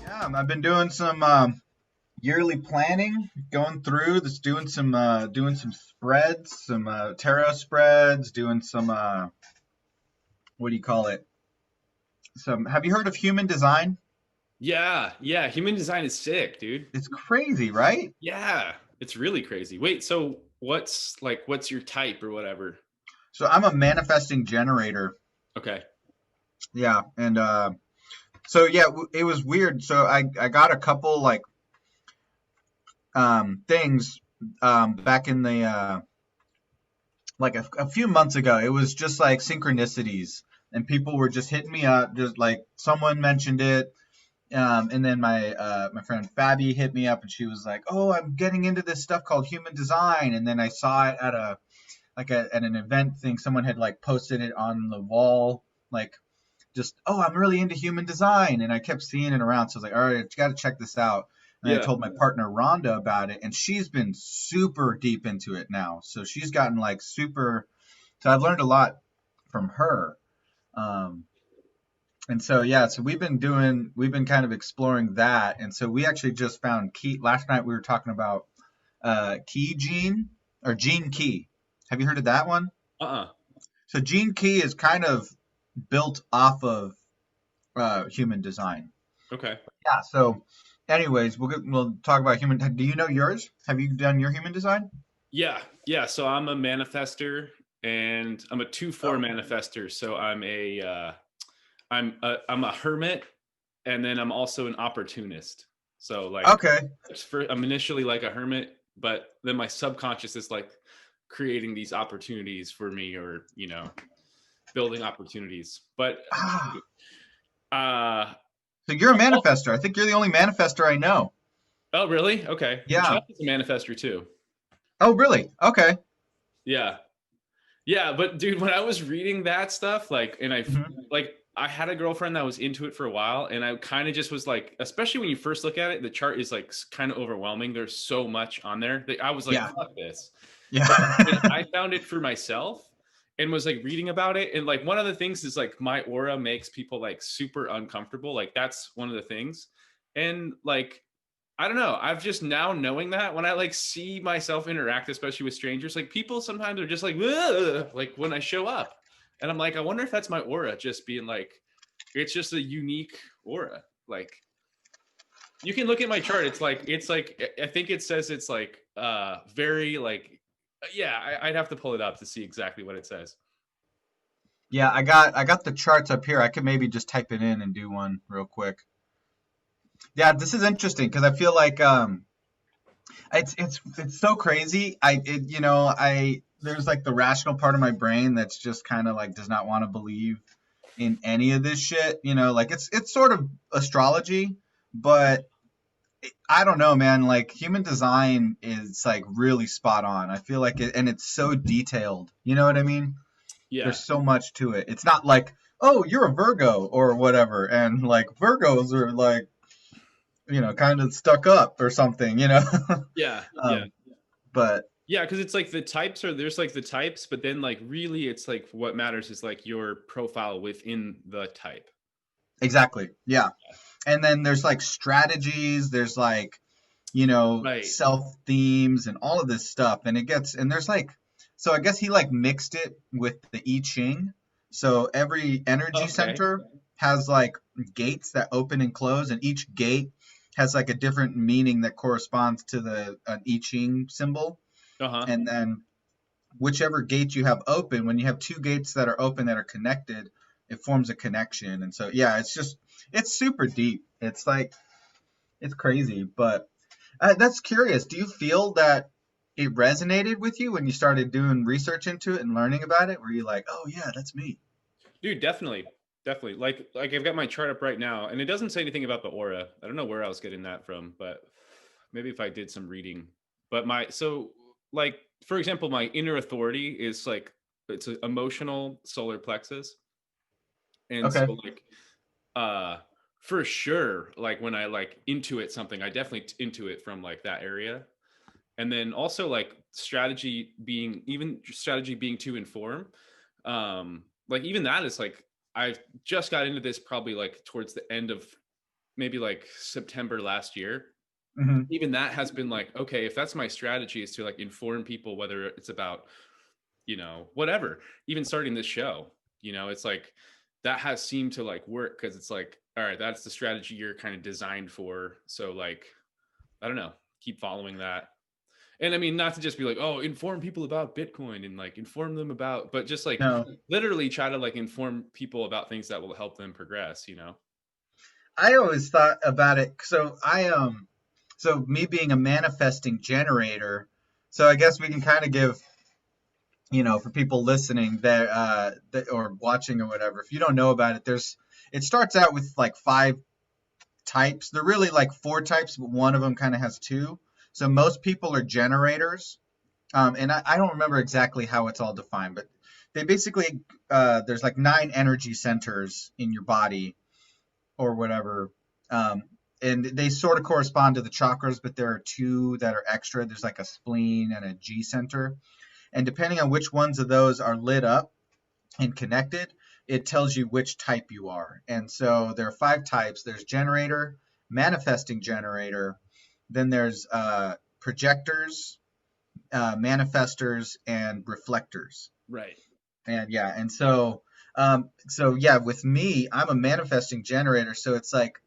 Yeah, I've been doing some yearly planning, going through this, doing some spreads, some tarot spreads, doing some what do you call it? Some. Have you heard of human design? Yeah, yeah. Human design is sick, dude. It's crazy, right? Yeah, it's really crazy. Wait, so what's your type or whatever? So I'm a manifesting generator. Okay. Yeah, and so yeah, it was weird. So I got a couple like things back in the like a few months ago. It was just like synchronicities, and people were just hitting me up, just like someone mentioned it. And then my friend Fabi hit me up, and she was like, "Oh, I'm getting into this stuff called human design." And then I saw it at at an event thing. Someone had like posted it on the wall, like just, "Oh, I'm really into human design," and I kept seeing it around. So I was like, "All right, you got to check this out." And I Yeah. told my partner Rhonda about it, and she's been super deep into it now. So she's gotten like super. So I've learned a lot from her. Um, and so yeah, so we've been kind of exploring that. And so we actually just found key last night. We were talking about key gene or gene key. Have you heard of that one? Uh-uh. So gene key is kind of built off of human design. Okay. Yeah. So, anyways, we'll talk about human. Do you know yours? Have you done your human design? Yeah. Yeah, so I'm a manifester and I'm a 2-4 Oh, manifester. So I'm a hermit and then I'm also an opportunist. So like okay. I'm initially like a hermit, but then my subconscious is like creating these opportunities for me or, building opportunities. But Ah, uh so you're a manifester. I think you're the only manifester I know. oh really? Okay. Yeah. Chuck is a manifester too. Oh, really? Okay. Yeah. Yeah, but dude, when I was reading that stuff, like, and Hmm. I had a girlfriend that was into it for a while, and I kind of just was like, especially when you first look at it, the chart is like kind of overwhelming. There's so much on there that I was like, Yeah. fuck this. Yeah. But when I found it for myself and was like reading about it, and like one of the things is like my aura makes people like super uncomfortable. Like that's one of the things. And like I don't know. I've just now knowing that when I like see myself interact, especially with strangers, like people sometimes are just like, "Ugh," like when I show up, and I'm like, I wonder if that's my aura, just being like, it's just a unique aura. Like you can look at my chart. It's like I think it says it's like very like yeah. I'd have to pull it up to see exactly what it says. Yeah, I got the charts up here. I could maybe just type it in and do one real quick. Yeah, this is interesting because I feel like it's so crazy. I there's like the rational part of my brain that's just kind of like does not want to believe in any of this shit. Like it's sort of astrology, but I don't know, man. Like human design is like really spot on. I feel like it, and it's so detailed. You know what I mean? Yeah. There's so much to it. It's not like, oh, you're a Virgo or whatever, and like Virgos are like, kind of stuck up or something. Yeah. Yeah. um, but Yeah, because it's like there's like the types, but then like really it's like what matters is like your profile within the type. exactly, yeah. And then there's like strategies. There's like, Right. self themes and all of this stuff, and there's like, so I guess he like mixed it with the I Ching. So every energy Okay. center has like gates that open and close, and each gate has like a different meaning that corresponds to the an I Ching symbol. Uh-huh. And then whichever gate you have open, when you have two gates that are open that are connected, it forms a connection. And so yeah, it's super deep. It's like it's crazy, but that's curious. Do you feel that it resonated with you when you started doing research into it and learning about it? Were you like, oh yeah, that's me? Dude, definitely. Definitely. Like I've got my chart up right now and it doesn't say anything about the aura. I don't know where I was getting that from, but maybe if I did some reading. But like for example, my inner authority is like it's an emotional solar plexus. And Okay. so like uh for sure like when I like intuit something, I definitely intuit from like that area. And then also like strategy being to inform. Like even that is like, I just got into this probably like towards the end of maybe like September last year. Hmm. Even that has been like, okay, if that's my strategy is to like inform people, whether it's about, whatever, even starting this show, it's like that has seemed to like work because it's like, all right, that's the strategy you're kind of designed for. So like, I don't know, keep following that. And I mean, not to just be like, oh, inform people about Bitcoin and like inform them about, but just like No, literally try to like inform people about things that will help them progress. I always thought about it. So me being a manifesting generator. So I guess we can kind of give, for people listening that or watching or whatever, if you don't know about it, it starts out with like 5 types. They're really like 4 types, but one of them kind of has two. So most people are generators. And I don't remember exactly how it's all defined, but they basically, there's like 9 energy centers in your body or whatever. Um, and they sort of correspond to the chakras, but there are 2 that are extra. There's like a spleen and a G center. And depending on which ones of those are lit up and connected, it tells you which type you are. And so there are 5 types. There's generator, manifesting generator, then there's projectors, manifestors, and reflectors. Right. And yeah, and so yeah, with me, I'm a manifesting generator. So it's like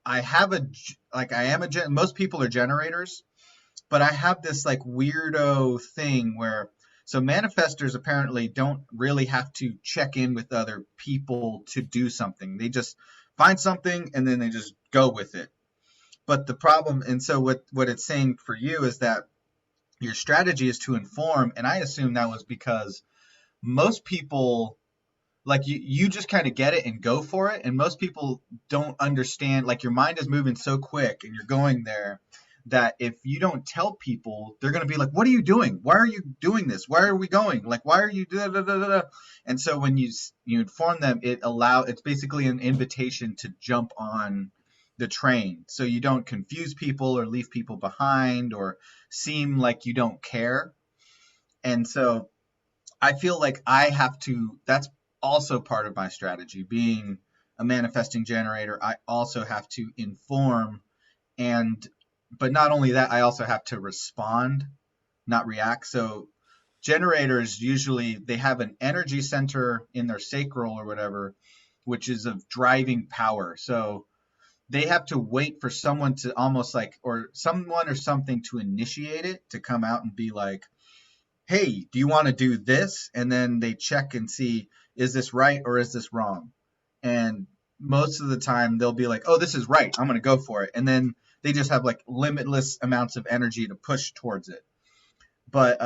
I have a like I am a most people are generators, but I have this like weirdo thing where so manifestors apparently don't really have to check in with other people to do something. They just find something and then they just go with it. But the problem, and so what it's saying for you is that your strategy is to inform, and I assume that was because most people like you just kind of get it and go for it, and most people don't understand, like your mind is moving so quick and you're going there that if you don't tell people, they're going to be like, what are you doing, why are you doing this, why are we going, like why are you da, da, da, da, da. And so when you inform them, it's basically an invitation to jump on the train, so you don't confuse people or leave people behind or seem like you don't care. And so I feel like I have to, that's also part of my strategy. Being a manifesting generator, I also have to inform, and, but not only that, I also have to respond, not react. So generators usually, they have an energy center in their sacral or whatever, which is of driving power. So they have to wait for someone to almost like, or someone or something to initiate it, to come out and be like, hey, do you want to do this? And then they check and see, is this right or is this wrong? And most of the time they'll be like, oh, this is right, I'm going to go for it. And then they just have like limitless amounts of energy to push towards it. But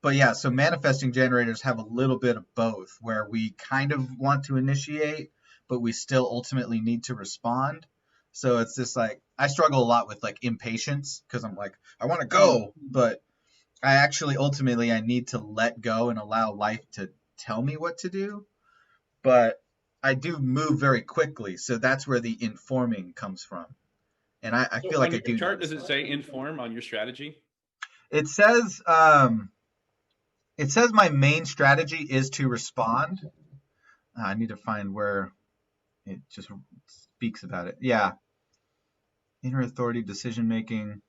yeah, so manifesting generators have a little bit of both, where we kind of want to initiate, but we still ultimately need to respond. So it's just like I struggle a lot with like impatience, because I'm like, I want to go, but I actually ultimately I need to let go and allow life to tell me what to do. But I do move very quickly, so that's where the informing comes from. And I So feel on like I your do chart, notice does it that. say inform on your strategy? It says it says my main strategy is to respond. I need to find where it just speaks about it. Yeah, inner authority, decision making.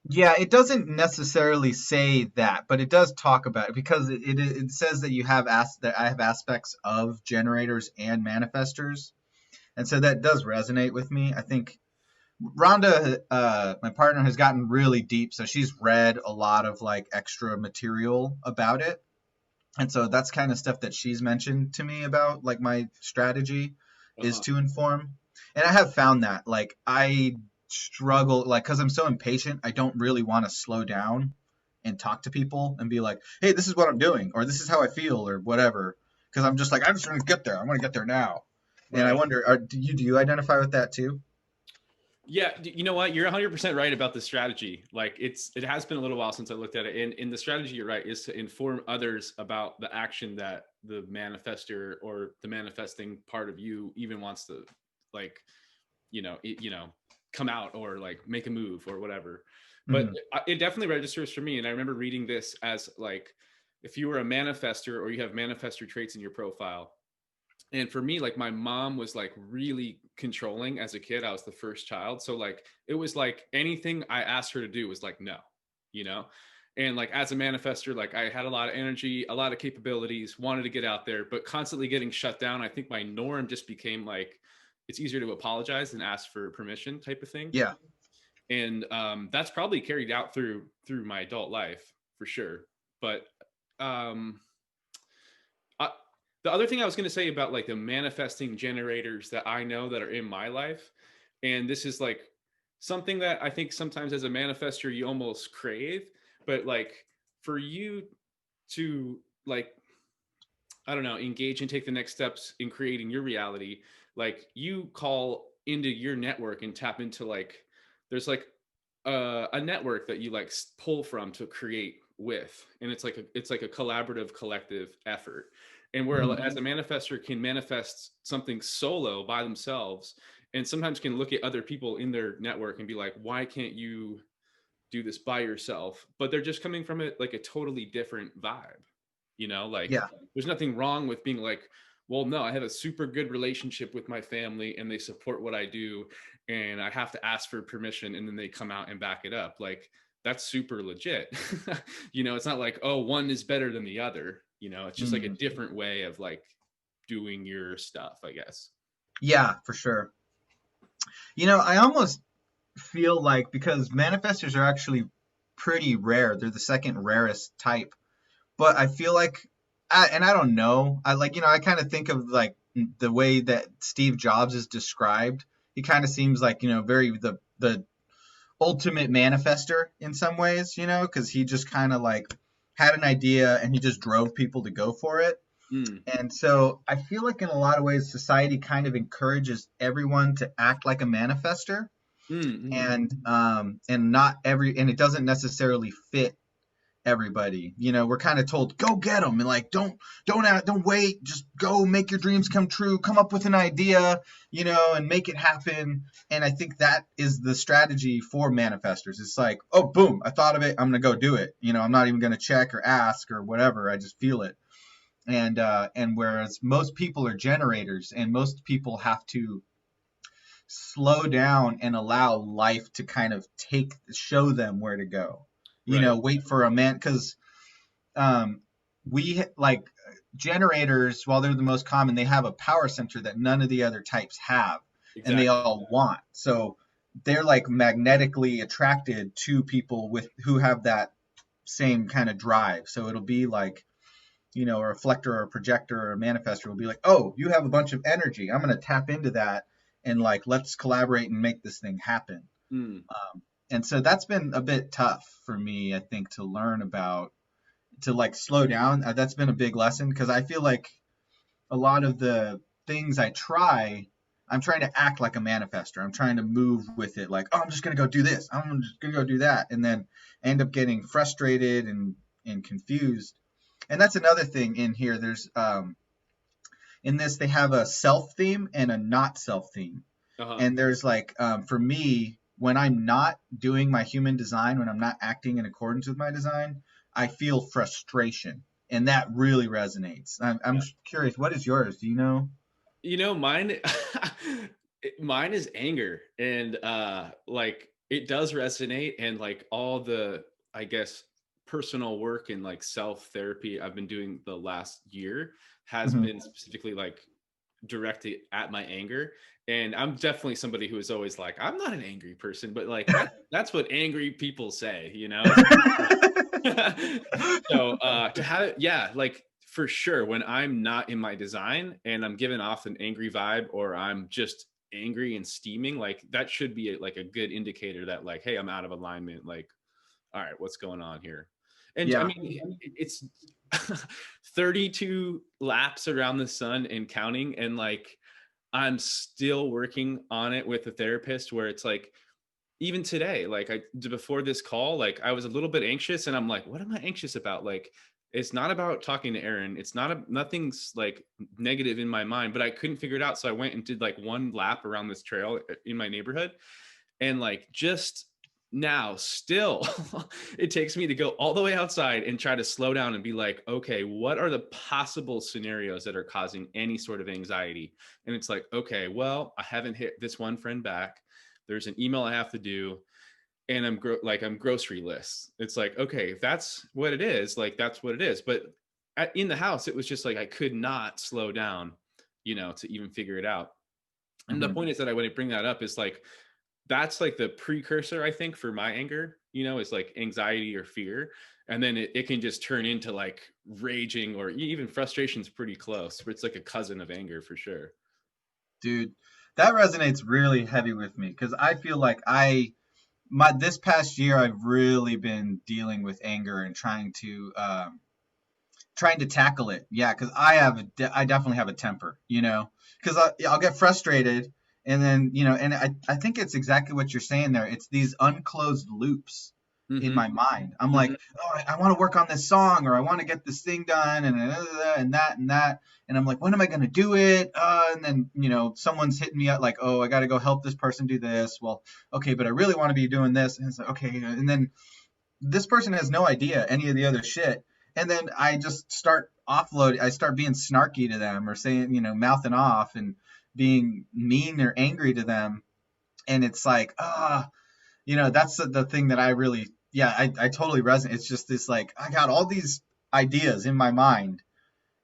Yeah, it doesn't necessarily say that, but it does talk about it, because it says that that I have aspects of generators and manifestors, and so that does resonate with me. I think Rhonda, my partner, has gotten really deep, so she's read a lot of like extra material about it, and so that's kind of stuff that she's mentioned to me about, like my strategy is Uh-huh. to inform. And I have found that like I struggle, like, because I'm so impatient, I don't really want to slow down and talk to people and be like, hey, this is what I'm doing, or this is how I feel, or whatever, because I'm just like, I'm just going to get there, I want to get there now. And I Right. wonder, do you identify with that too? Yeah, you know what? You're 100% right about the strategy. Like it has been a little while since I looked at it. And in the strategy, you're right, is to inform others about the action that the manifester or the manifesting part of you even wants to, like, come out or like make a move or whatever. But Mhm. it definitely registers for me. And I remember reading this as like, if you were a manifester or you have manifestor traits in your profile. And for me, like my mom was like really controlling as a kid. I was the first child. So like it was like anything I asked her to do was like no, you know? And like as a manifester, like I had a lot of energy, a lot of capabilities, wanted to get out there, but constantly getting shut down. I think my norm just became like it's easier to apologize than ask for permission type of thing. Yeah. And that's probably carried out through my adult life for sure. But um I, the other thing I was going to say about like the manifesting generators that I know that are in my life, and this is like something that I think sometimes as a manifester you almost crave, but like for you to like, I don't know, engage and take the next steps in creating your reality, like you call into your network and tap into like, there's like a network that you like pull from to create with, and it's like a collaborative collective effort. And where Mhm. as a manifester can manifest something solo by themselves, and sometimes can look at other people in their network and be like, why can't you do this by yourself? But they're just coming from it like a totally different vibe, you know? Like Yeah. there's nothing wrong with being like, well, no, I have a super good relationship with my family and they support what I do, and I have to ask for permission and then they come out and back it up. Like that's super legit. You know, it's not like, oh, one is better than the other. You know, it's just like a Mhm. different way of like doing your stuff, I guess. Yeah, for sure. I almost feel like because manifestors are actually pretty rare, they're the second rarest type. But I feel like, and I don't know, I like, I kind of think of like the way that Steve Jobs is described. He kind of seems like, very the ultimate manifester in some ways, because he just kind of like had an idea and he just drove people to go for it. Mm, And so I feel like in a lot of ways, society kind of encourages everyone to act like a manifester, mm. and not every, and it doesn't necessarily fit everybody. We're kind of told go get them, and like don't wait, just go make your dreams come true, come up with an idea, and make it happen. And I think that is the strategy for manifestors. It's like, oh boom, I thought of it, I'm gonna go do it. I'm not even gonna check or ask or whatever, I just feel it. And whereas most people are generators, and most people have to slow down and allow life to kind of show them where to go. Right. Wait for a man, because um, we like generators, while they're the most common, they have a power center that none of the other types have, and they Exactly. all want. So they're like magnetically attracted to people with who have that same kind of drive. So it'll be like, a reflector or a projector or a manifestor will be like, oh, you have a bunch of energy, I'm going to tap into that, and like let's collaborate and make this thing happen. Mm, And so that's been a bit tough for me, I think, to learn about, to like slow down. That's been a big lesson, because I feel like a lot of the things I'm trying to act like a manifester. I'm trying to move with it, like, oh, I'm just gonna go do this, I'm just gonna go do that, and then end up getting frustrated and confused. And that's another thing in here. There's in this they have a self theme and a not self theme. uh-huh. And there's like, for me, when I'm not doing my human design, when I'm not acting in accordance with my design, I feel frustration, and that really resonates. I'm Yeah. just curious, what is yours? Do you know? You know, mine mine is anger, and like it does resonate, and like all the, I guess, personal work and like self therapy I've been doing the last year has Mhm. been specifically like directed at my anger. And I'm definitely somebody who is always like, I'm not an angry person, but like that's what angry people say, you know? So to have it, yeah, like for sure, when I'm not in my design and I'm giving off an angry vibe, or I'm just angry and steaming, like that should be like a good indicator that like, hey, I'm out of alignment. Like, all right, what's going on here? And I Yeah. mean, it's 32 laps around the sun and counting, and like I'm still working on it with a therapist, where it's like, even today, like before this call, like I was a little bit anxious, and I'm like, what am I anxious about? Like, it's not about talking to Aaron. It's not nothing's like negative in my mind, but I couldn't figure it out. So I went and did like one lap around this trail in my neighborhood, And like just now, still, it takes me to go all the way outside and try to slow down and be like, okay, what are the possible scenarios that are causing any sort of anxiety? And it's like, okay, well, I haven't hit this one friend back. There's an email I have to do, and I'm grocery lists. It's like, okay, if that's what it is, like that's what it is. But in the house, it was just like I could not slow down, to even figure it out. And the Hmm. point is that I wouldn't bring that up is like that's like the precursor, I think, for my anger, is like anxiety or fear. And then it can just turn into like raging or even frustration's pretty close. It's like a cousin of anger for sure. Dude, that resonates really heavy with me because I feel like this past year I've really been dealing with anger and trying to tackle it. Yeah, because I definitely have a temper, because I'll get frustrated, and then and I think it's exactly what you're saying there. It's these unclosed loops in Mm-hmm. my mind. I'm like, Mm-hmm. oh, I want to work on this song, or I want to get this thing done, and that and that, and I'm like, when am I going to do it? And then someone's hitting me up like, oh, I got to go help this person do this. Well, okay, but I really want to be doing this, and it's like, okay, and then this person has no idea any of the other shit. And then I just start I start being snarky to them or saying, mouthing off and being mean or angry to them. And it's like, that's the thing that I really, yeah, I totally resonate. It's just this like, I got all these ideas in my mind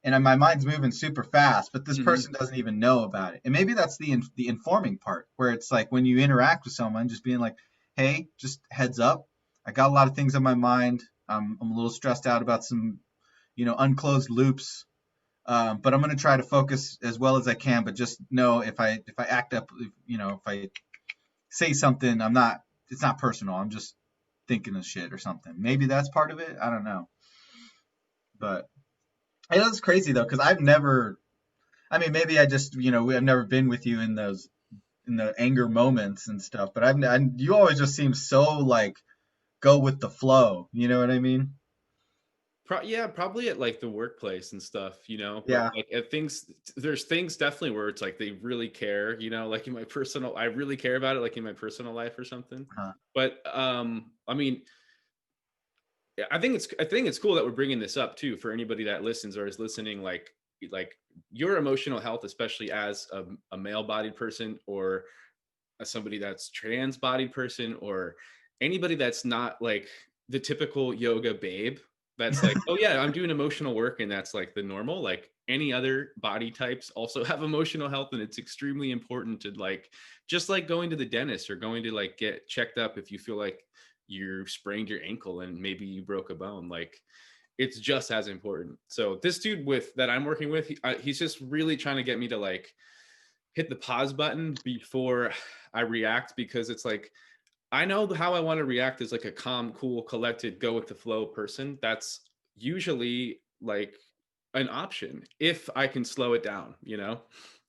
and my mind's moving super fast, but this Mm-hmm. person doesn't even know about it. And maybe that's the informing part, where it's like when you interact with someone, just being like, "Hey, just heads up, I got a lot of things on my mind. I'm a little stressed out about some, unclosed loops, but I'm gonna try to focus as well as I can. But just know if I act up, if I say something, I'm not. It's not personal. I'm just thinking of shit or something. Maybe that's part of it. I don't know, but it is crazy though, because I've never. I mean, maybe I just, I've never been with you in the anger moments and stuff, but you always just seem so like go with the flow. You know what I mean? Yeah, probably at like the workplace and stuff, but Yeah. like at things, there's things definitely where it's like they really care, like in my personal, I really care about it, like in my personal life or something. Huh. But I mean, yeah, I think it's cool that we're bringing this up too for anybody that listens or is listening. Like your emotional health, especially as a male-bodied person or as somebody that's trans-bodied person or anybody that's not like the typical yoga babe. That's like, oh yeah, I'm doing emotional work, and that's like the normal. Like any other body types also have emotional health, and it's extremely important to like, just like going to the dentist or going to like get checked up if you feel like you sprained your ankle and maybe you broke a bone. Like it's just as important. So this dude with that I'm working with, he's just really trying to get me to like hit the pause button before I react, because it's like I know how I want to react as like a calm, cool, collected, go with the flow person. That's usually like an option if I can slow it down. Yeah.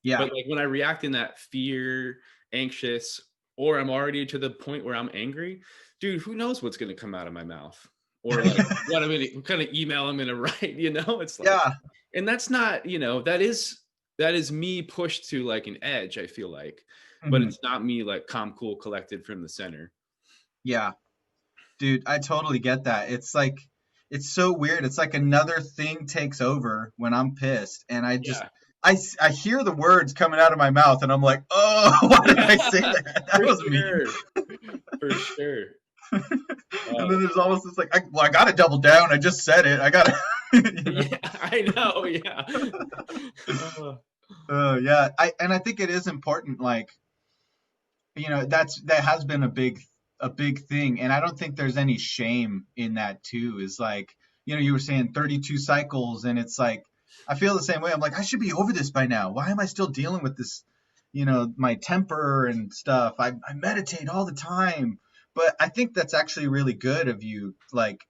But like when I react in that fear, anxious, or I'm already to the point where I'm angry, dude, who knows what's going to come out of my mouth? Or like what kind of email I'm going to write. It's like, Yeah. and that's not, that is me pushed to like an edge, I feel like, but Hmm. it's not me like calm, cool, collected from the center. Yeah. Dude, I totally get that. It's like, it's so weird. It's like another thing takes over when I'm pissed, and Yeah. I hear the words coming out of my mouth, and I'm like, oh, why did I say Yeah, that? That for was mean. sure. For sure. And then Oh, there's almost this like, I gotta double down. I just said it. I gotta, you know. yeah, I know. Yeah. Oh, Yeah. I think it is important. Like, that has been a big thing, and I don't think there's any shame in that too. Is like, you were saying 32 cycles, and it's like I feel the same way. I'm like, I should be over this by now. Why am I still dealing with this? My temper and stuff. I meditate all the time, but I think that's actually really good of you, like,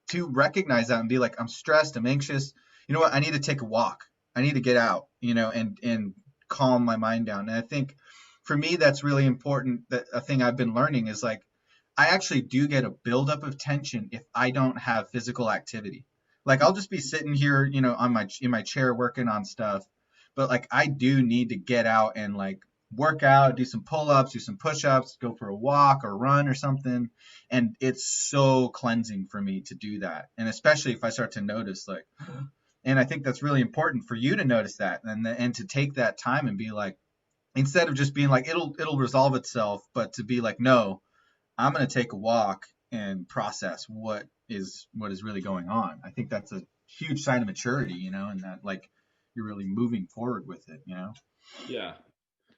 to recognize that and be like, I'm stressed, I'm anxious. You know what? I need to take a walk. I need to get out, and calm my mind down. And I think for me, that's really important. That a thing I've been learning is like, I actually do get a buildup of tension if I don't have physical activity. Like I'll just be sitting here, on my in my chair working on stuff, but like I do need to get out and like work out, do some pull-ups, do some push-ups, go for a walk or run or something. And it's so cleansing for me to do that. And especially if I start to notice like, and I think that's really important for you to notice that and to take that time and be like, instead of just being like it'll resolve itself, but to be like, no, I'm going to take a walk and process what is really going on. I think that's a huge sign of maturity, and that like you're really moving forward with it. Yeah.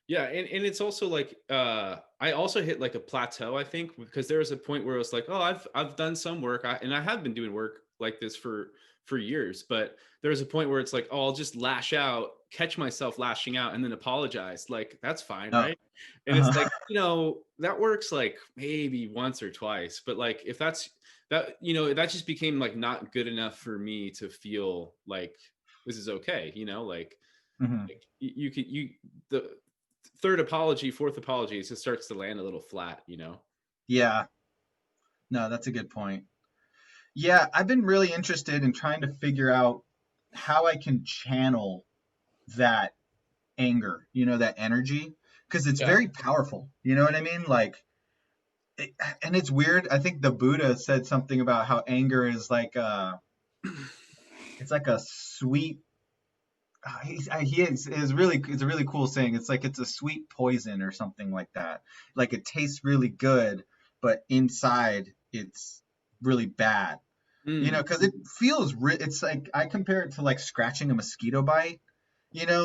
Yeah, and it's also like I also hit like a plateau, I think, because there was a point where I was like, oh, I've done some work, and I have been doing work like this for years, but there was a point where it's like, oh, I'll just lash out, catch myself lashing out, and then apologize. Like that's fine, Oh, right? And it's uh-huh. like, that works like maybe once or twice, but like if that's that, that just became like not good enough for me to feel like this is okay, Mhm. like you could the third apology, fourth apology, it just starts to land a little flat. Yeah, no, that's a good point. Yeah, I've been really interested in trying to figure out how I can channel that anger, that energy, because it's Yeah. very powerful. You know what I mean? Like, it, and it's weird. I think the Buddha said something about how anger is like it's like a sweet. He is really, it's a really cool saying. It's like it's a sweet poison or something like that. Like it tastes really good, but inside it's really bad. Mm. Because it feels it's like I compare it to like scratching a mosquito bite.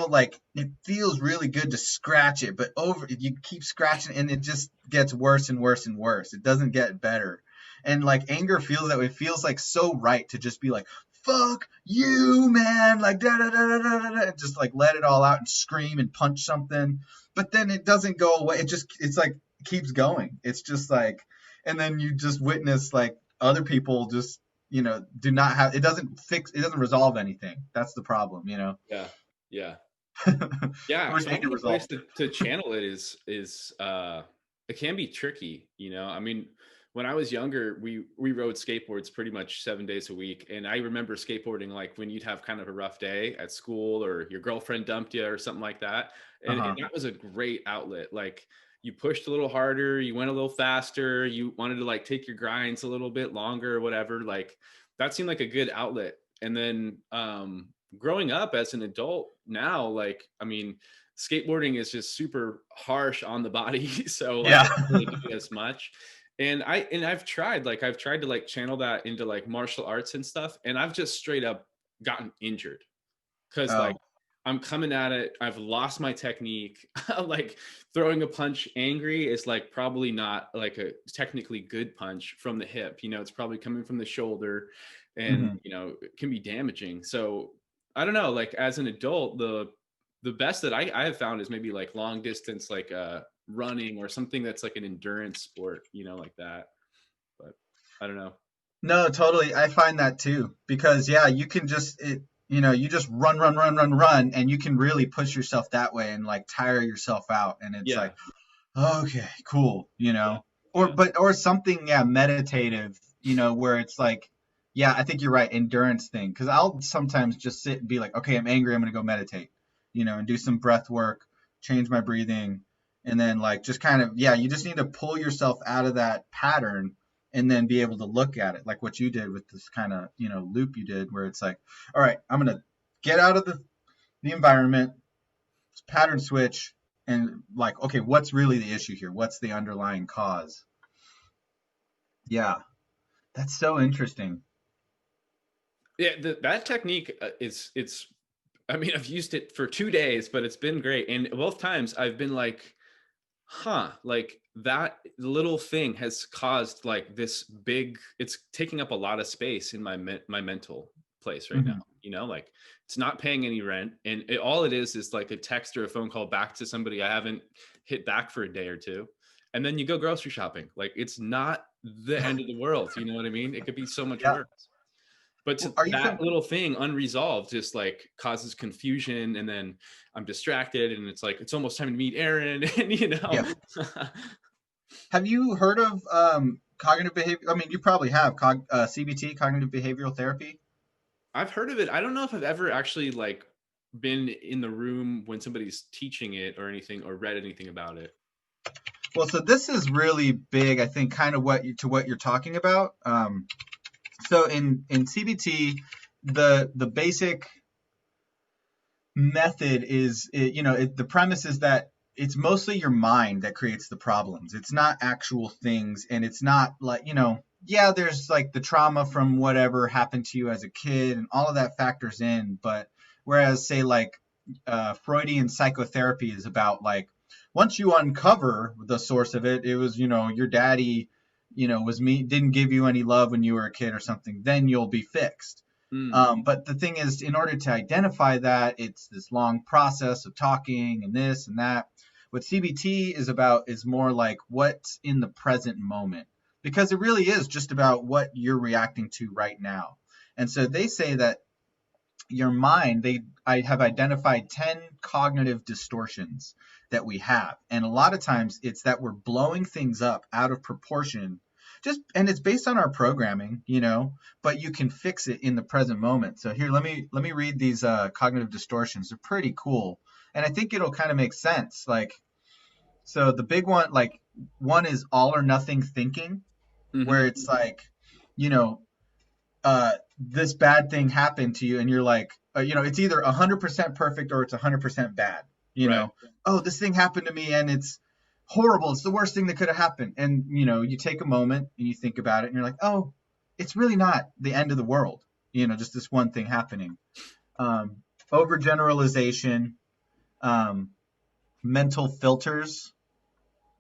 Like it feels really good to scratch it, but over you keep scratching and it just gets worse and worse and worse. It doesn't get better. And like anger feels that way. It feels like so right to just be like, fuck you, man, like da da da da da da, just like let it all out and scream and punch something. But then it doesn't go away. It's like keeps going. It's just like, and then you just witness like other people just do not have, it doesn't resolve anything. That's the problem. Yeah. Yeah. I Yeah. wish anger Finding a place resolved. to channel it is it can be tricky. I mean, when I was younger, we rode skateboards pretty much 7 days a week. And I remember skateboarding like when you'd have kind of a rough day at school or your girlfriend dumped you or something like that. And Uh-huh. that was a great outlet. Like you pushed a little harder, you went a little faster, you wanted to like take your grinds a little bit longer or whatever. Like that seemed like a good outlet. And then growing up as an adult now, like, I mean, skateboarding is just super harsh on the body. So like Yeah. I don't really do it as much. I've tried to like channel that into like martial arts and stuff. And I've just straight up gotten injured because like Oh. I'm coming at it. I've lost my technique. Like throwing a punch angry is like probably not like a technically good punch from the hip. It's probably coming from the shoulder and, Hmm. it can be damaging. So I don't know, like as an adult, the best that I have found is maybe like long distance, like running or something that's like an endurance sport, like that. But I don't know. No, totally. I find that too because yeah, you can you just run, run, run, run, run, and you can really push yourself that way and like tire yourself out, and it's Yeah. like, okay, cool, Yeah. Yeah. or something, yeah, meditative, where it's like, yeah, I think you're right, endurance thing, because I'll sometimes just sit and be like, okay, I'm angry, I'm gonna go meditate, and do some breath work, change my breathing, and then like just kind of, yeah, you just need to pull yourself out of that pattern and then be able to look at it like what you did with this kind of loop you did where it's like, all right, I'm gonna get out of the environment, pattern switch, and like, okay, what's really the issue here? What's the underlying cause? Yeah, that's so interesting. Yeah, that technique it's. I mean, I've used it for 2 days, but it's been great. And both times I've been like, huh, like that little thing has caused like this big. It's taking up a lot of space in my mental place right now. Hmm. Like it's not paying any rent, and all it is like a text or a phone call back to somebody I haven't hit back for a day or two, and then you go grocery shopping. Like it's not the end of the world. You know what I mean? It could be so much Yeah. worse. But Well, are you that from? little thing unresolved just like causes confusion, and then I'm distracted, and it's like it's almost time to meet Aaron, and Yeah. Have you heard of cognitive behavior? I mean, you probably have CBT, cognitive behavioral therapy. I've heard of it. I don't know if I've ever actually like been in the room when somebody's teaching it or anything, or read anything about it. Well, so this is really big, I think, kind of what you're talking about. So in CBT, the basic method is, the premise is that it's mostly your mind that creates the problems. It's not actual things, and it's not like, yeah, there's like the trauma from whatever happened to you as a kid, and all of that factors in. But whereas, say, like Freudian psychotherapy is about like once you uncover the source of it, it was, your daddy, didn't give you any love when you were a kid or something, then you'll be fixed. Mm, But the thing is, in order to identify that, it's this long process of talking and this and that. What CBT is about is more like what's in the present moment, because it really is just about what you're reacting to right now. And so they say that your mind, I have identified 10 cognitive distortions that we have. And a lot of times it's that we're blowing things up out of proportion. And it's based on our programming, but you can fix it in the present moment. So here, let me read these cognitive distortions. They're pretty cool. And I think it'll kind of make sense. Like, so the big one, like, one is all or nothing thinking, mm-hmm. where it's like, you know, this bad thing happened to you, and you're like, it's either 100% perfect or it's 100% bad. Right. Oh, this thing happened to me and it's horrible. It's the worst thing that could have happened. And, you take a moment and you think about it and you're like, oh, it's really not the end of the world. Just this one thing happening. Um, Overgeneralization, um, mental filters,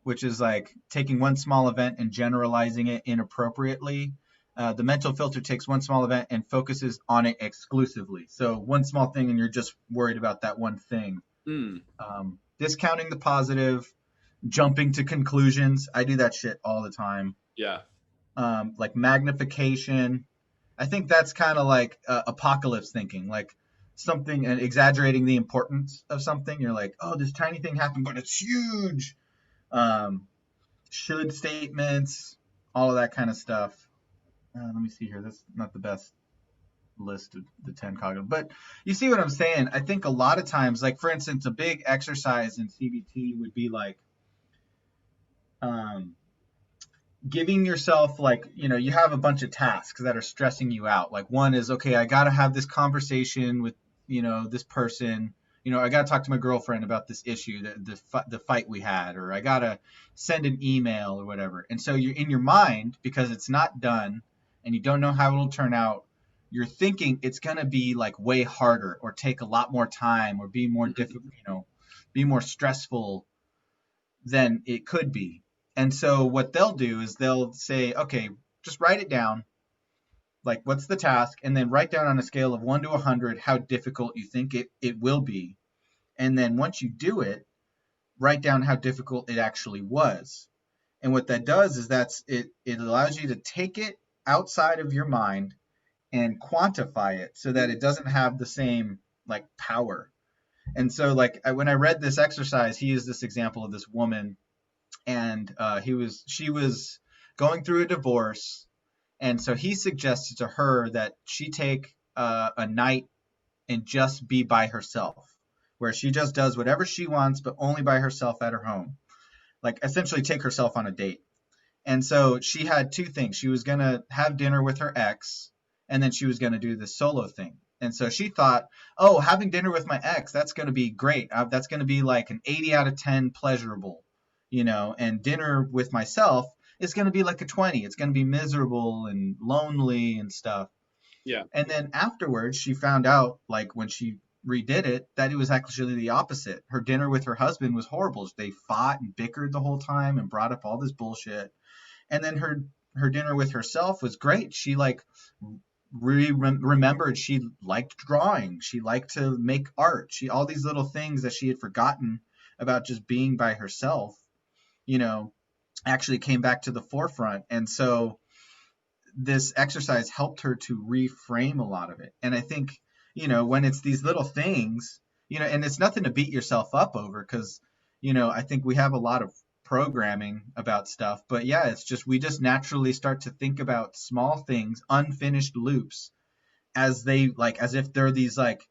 which is like taking one small event and generalizing it inappropriately. The mental filter takes one small event and focuses on it exclusively. So one small thing, and you're just worried about that one thing. Mm, Discounting the positive, jumping to conclusions. I do that shit all the time. yeah. Like magnification. I think that's kind of like apocalypse thinking, like something and exaggerating the importance of something. You're like, oh, this tiny thing happened, but it's huge. Um, should statements, all of that kind of stuff. Let me see here. That's not the best list of the 10 cognitive, but you see what I'm saying? I think a lot of times, like for instance, a big exercise in CBT would be like um, giving yourself, like, you have a bunch of tasks that are stressing you out. Like one is, okay, I got to have this conversation with, this person. I got to talk to my girlfriend about this issue, the fight we had, or I got to send an email or whatever. And so you're in your mind, because it's not done and you don't know how it'll turn out, you're thinking it's going to be like way harder or take a lot more time or be more difficult, be more stressful than it could be. And so what they'll do is they'll say, okay, just write it down. Like, what's the task? And then write down on a scale of 1 to 100 how difficult you think it will be. And then once you do it, write down how difficult it actually was. And what that does is it allows you to take it outside of your mind and quantify it so that it doesn't have the same like power. And so like when I read this exercise, he used this example of this woman, and she was going through a divorce, and so he suggested to her that she take a night and just be by herself, where she just does whatever she wants, but only by herself at her home, like essentially take herself on a date. And so she had two things. She was going to have dinner with her ex, and then she was going to do this solo thing. And so she thought, oh, having dinner with my ex, that's going to be great. That's going to be like an 80 out of 10 pleasurable, and dinner with myself is going to be like a 20. It's going to be miserable and lonely and stuff. Yeah. And then afterwards, she found out, like when she redid it, that it was actually the opposite. Her dinner with her husband was horrible. They fought and bickered the whole time and brought up all this bullshit. And then her dinner with herself was great. She like remembered she liked drawing. She liked to make art. All these little things that she had forgotten about just being by herself, actually came back to the forefront. And so this exercise helped her to reframe a lot of it. And I think, when it's these little things, and it's nothing to beat yourself up over, because, I think we have a lot of programming about stuff, but yeah, it's just, we just naturally start to think about small things, unfinished loops, as if they're these like,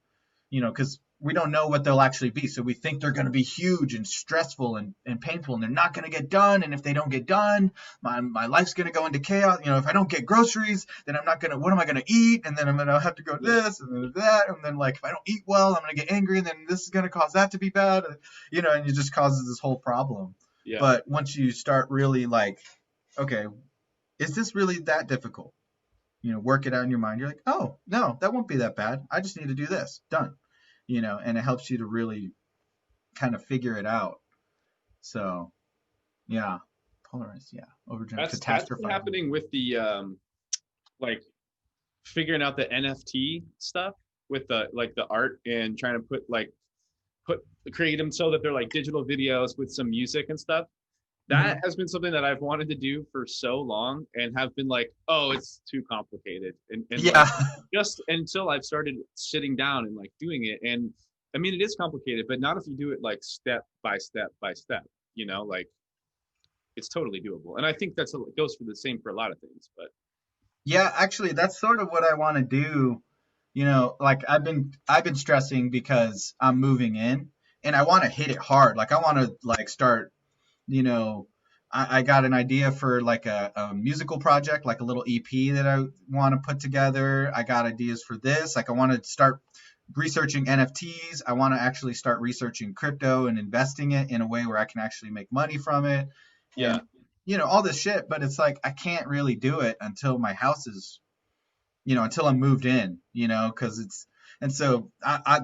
because we don't know what they'll actually be. So we think they're going to be huge and stressful and painful, and they're not going to get done. And if they don't get done, my life's going to go into chaos. If I don't get groceries, then I'm not going to, what am I going to eat? And then I'm going to have to go this and then that. And then like, if I don't eat well, I'm going to get angry, and then this is going to cause that to be bad. And it just causes this whole problem. Yeah. But once you start really like, okay, is this really that difficult? Work it out in your mind. You're like, oh, no, that won't be that bad. I just need to do this. Done. And it helps you to really kind of figure it out. So, yeah, polarized, yeah, overdrive, That's catastrophizing. happening with the like figuring out the NFT stuff with the art and trying to create them so that they're like digital videos with some music and stuff. That has been something that I've wanted to do for so long and have been like, oh, it's too complicated. And Yeah. like, just until I've started sitting down and like doing it. And I mean, it is complicated, but not if you do it like step by step by step, like it's totally doable. And I think it goes for the same for a lot of things, but. Yeah, actually, that's sort of what I want to do. Like I've been stressing because I'm moving in and I want to hit it hard. Like I want to like start, I got an idea for like a musical project, like a little EP that I want to put together. I got ideas for this. Like I want to start researching NFTs. I want to actually start researching crypto and investing it in a way where I can actually make money from it. Yeah. And, all this shit, but it's like I can't really do it until my house is, until I'm moved in, because it's, and so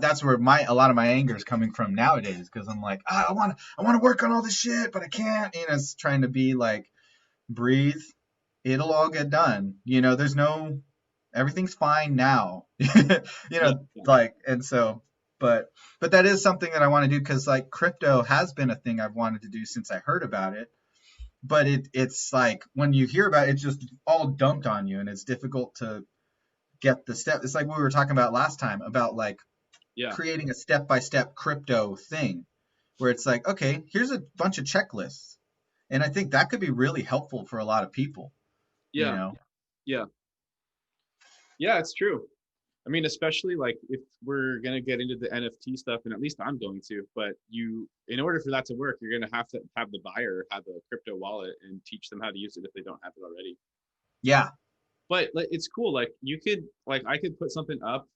that's where a lot of my anger is coming from nowadays, because I'm like, I want to work on all this shit, but I can't. It's trying to be like, breathe, it'll all get done. Everything's fine now. Like, and so, but that is something that I want to do, because like crypto has been a thing I've wanted to do since I heard about it. But it's like when you hear about it, it's just all dumped on you, and it's difficult to get the step. It's like we were talking about last time about like creating a step-by-step crypto thing where it's like, okay, here's a bunch of checklists. And I think that could be really helpful for a lot of people. Yeah. Yeah, it's true. I mean, especially like if we're going to get into the NFT stuff, and at least I'm going to, but in order for that to work, you're going to have the buyer have a crypto wallet and teach them how to use it if they don't have it already. Yeah. But like, it's cool. Like I could put something up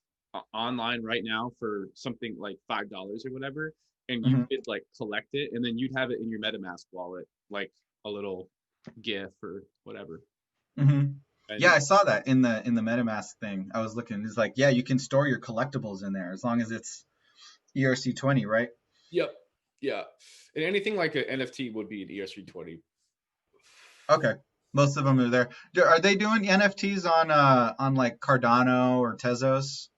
online right now for something like $5 or whatever, and you could like collect it, and then you'd have it in your MetaMask wallet, like a little GIF or whatever. Yeah, I saw that in the MetaMask thing. I was looking. It's like, yeah, you can store your collectibles in there as long as it's ERC20, right? Yep. Yeah. And anything like an NFT would be an ERC20. Okay. Most of them are there. Are they doing NFTs on like Cardano or Tezos?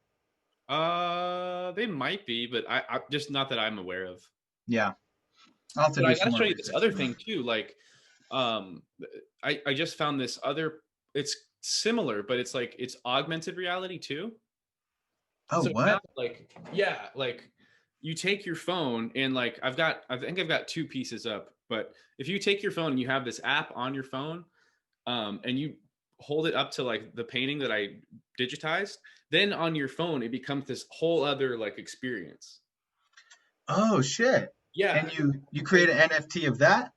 They might be, but I just not that I'm aware of. Yeah. I'll have to but do I gotta some show more you this research other on thing too. Like, I just found this other. It's similar, but it's like it's augmented reality too. Oh, So what? now, like, yeah, like you take your phone and like I think I've got two pieces up, but if you take your phone and you have this app on your phone, and you hold it up to like the painting that I digitized, then on your phone it becomes this whole other like experience. Oh shit. Yeah. And you create an NFT of that?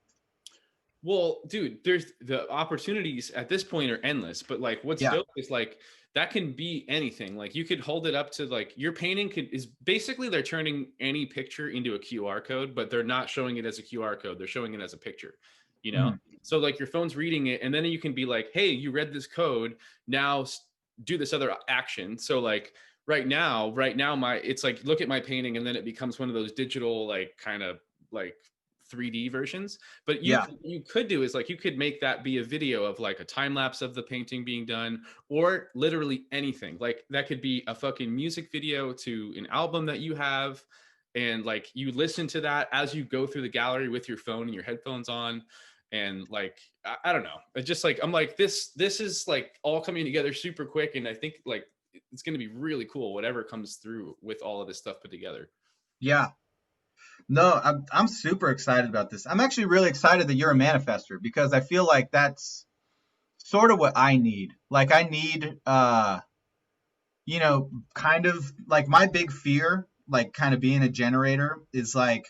Well, dude, there's the opportunities at this point are endless, but like what's dope is like that can be anything. Like you could hold it up to like your painting is basically they're turning any picture into a QR code, but they're not showing it as a QR code. They're showing it as a picture, So like your phone's reading it, and then you can be like, hey, you read this code, now do this other action. So like right now it's like, look at my painting, and then it becomes one of those digital, like kind of like 3D versions. But you could do is like, you could make that be a video of like a time lapse of the painting being done, or literally anything. Like that could be a fucking music video to an album that you have. And like, you listen to that as you go through the gallery with your phone and your headphones on. And like, I don't know. It's just like, I'm like, this is like all coming together super quick. And I think like, it's going to be really cool, whatever comes through with all of this stuff put together. Yeah. No, I'm super excited about this. I'm actually really excited that you're a manifester, because I feel like that's sort of what I need. Like I need, kind of like my big fear like kind of being a generator is like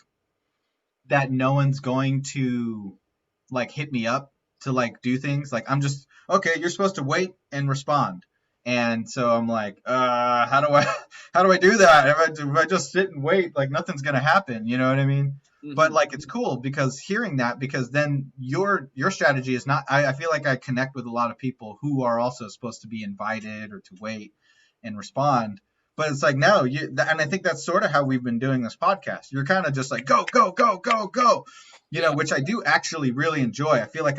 that no one's going to like hit me up to like do things. Like I'm just okay, you're supposed to wait and respond. And so I'm like, how do I how do I do that? If I just sit and wait, like nothing's gonna happen, you know what I mean? But Hmm. like it's cool because hearing that, because then your strategy is not, I feel like I connect with a lot of people who are also supposed to be invited or to wait and respond. But it's like no, and I think that's sort of how we've been doing this podcast. You're kind of just like go, go, go, go, go, Yeah. which I do actually really enjoy. I feel like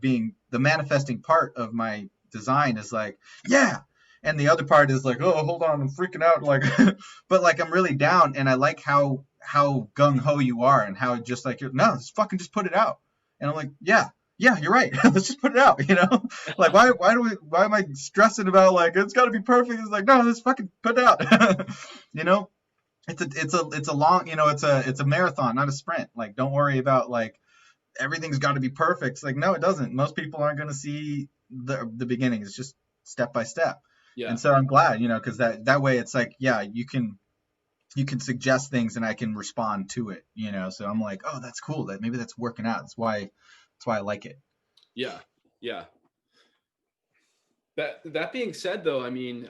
being the manifesting part of my design is like, yeah. And the other part is like, oh, hold on, I'm freaking out. Like, but like I'm really down, and I like how gung ho you are, and how just like no, just fucking just put it out. And I'm like, yeah, yeah, you're right. Let's just put it out. Like why am I stressing about like it's got to be perfect? It's like no, let's fucking put it out. you know, it's a long, it's a marathon, not a sprint. Like don't worry about like everything's got to be perfect. It's like no, it doesn't. Most people aren't going to see the beginning. It's just step by step. Yeah. And so I'm glad, because that way it's like yeah, you can suggest things and I can respond to it. So I'm like, oh, that's cool. That maybe that's working out. That's why I like it. Yeah. Yeah. That being said, though, I mean,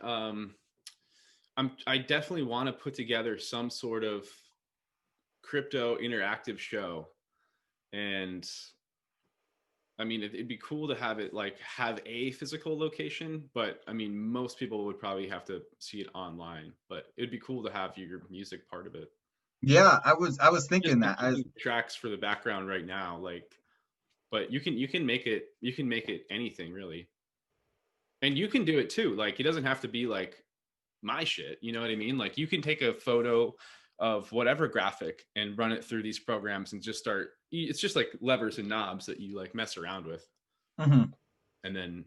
I definitely want to put together some sort of crypto interactive show, and I mean, it'd be cool to have it like have a physical location, but I mean, most people would probably have to see it online. But it'd be cool to have your music part of it. Yeah, I was Just thinking be that. making tracks for the background right now, like, but you can make it anything really, and you can do it too. Like, it doesn't have to be like my shit. You know what I mean? Like, you can take a photo of whatever graphic and run it through these programs and just start. It's just like levers and knobs that you like mess around with, Mhm. and then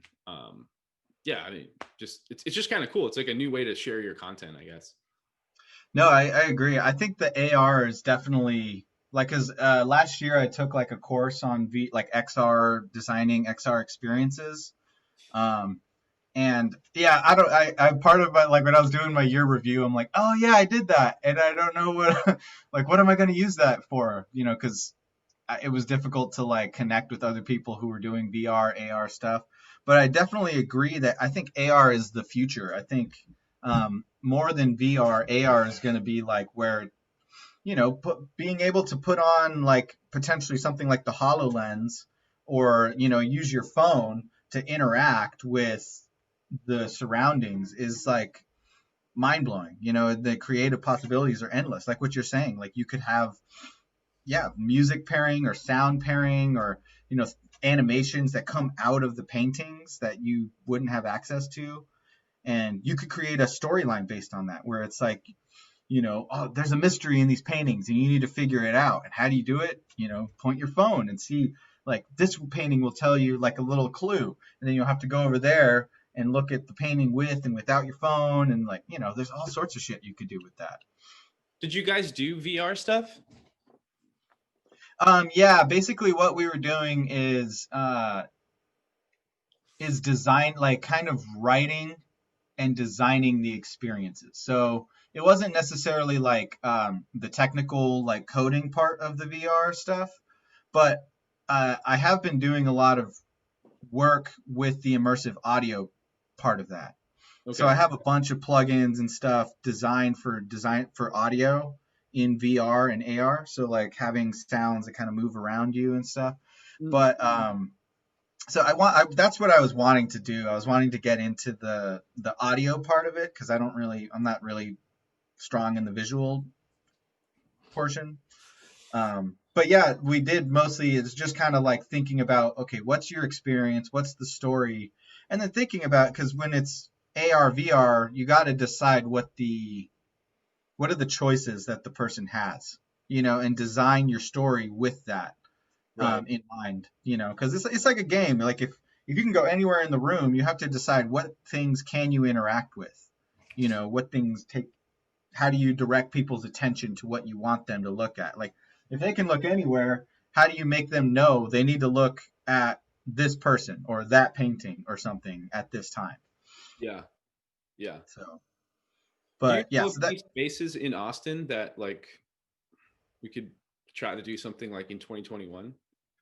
yeah, I mean, just it's just kind of cool. It's like a new way to share your content, I guess. No, I agree. I think the AR is definitely like, cause last year I took like a course on like XR designing XR experiences. Um, And yeah, I'm part of my, like when I was doing my year review, I'm like, oh yeah, I did that. And I don't know what, like, what am I going to use that for? Cause it was difficult to like connect with other people who were doing VR, AR stuff. But I definitely agree that I think AR is the future. I think more than VR, AR is going to be like where, being able to put on like potentially something like the HoloLens, or, use your phone to interact with the surroundings is like mind blowing. The creative possibilities are endless. Like what you're saying, like you could have, yeah, music pairing or sound pairing, or, you know, animations that come out of the paintings that you wouldn't have access to. And you could create a storyline based on that, where it's like, oh, there's a mystery in these paintings and you need to figure it out. And how do you do it? Point your phone and see, like, this painting will tell you like a little clue. And then you'll have to go over there and look at the painting with and without your phone. And like, there's all sorts of shit you could do with that. Did you guys do VR stuff? Yeah, basically what we were doing is design, like kind of writing and designing the experiences. So it wasn't necessarily like the technical like coding part of the VR stuff, but I have been doing a lot of work with the immersive audio part of that. So I Okay. have a bunch of plugins and stuff design for audio in VR and AR. So like having sounds that kind of move around you and stuff. Mm. But so that's what I was wanting to do. I was wanting to get into the audio part of it because I'm not really strong in the visual portion. But yeah, we did mostly. It's just kind of like thinking about, okay, what's your experience? What's the story? And then thinking about, because when it's AR, VR, you got to decide what are the choices that the person has, and design your story with that Right. in mind, because it's like a game. Like if you can go anywhere in the room, you have to decide what things can you interact with, what things take, how do you direct people's attention to what you want them to look at? Like if they can look anywhere, how do you make them know they need to look at this person or that painting or something at this time? Yeah. Yeah. So Do you But yeah, know of so that any spaces in Austin that like we could try to do something like in 2021?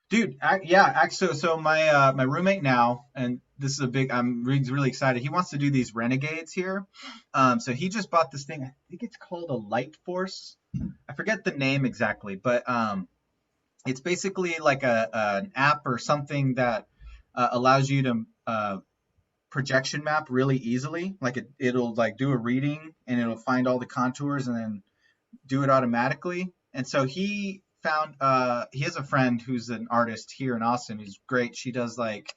dude, yeah, actually, so my my roommate now, and this is a big, I'm really excited. He wants to do these renegades here. So he just bought this thing. I think it's called a Light Force. I forget the name exactly, but it's basically like an app or something that allows you to projection map really easily. Like it'll like do a reading and it'll find all the contours and then do it automatically. And so he has a friend who's an artist here in Austin who's great. She does like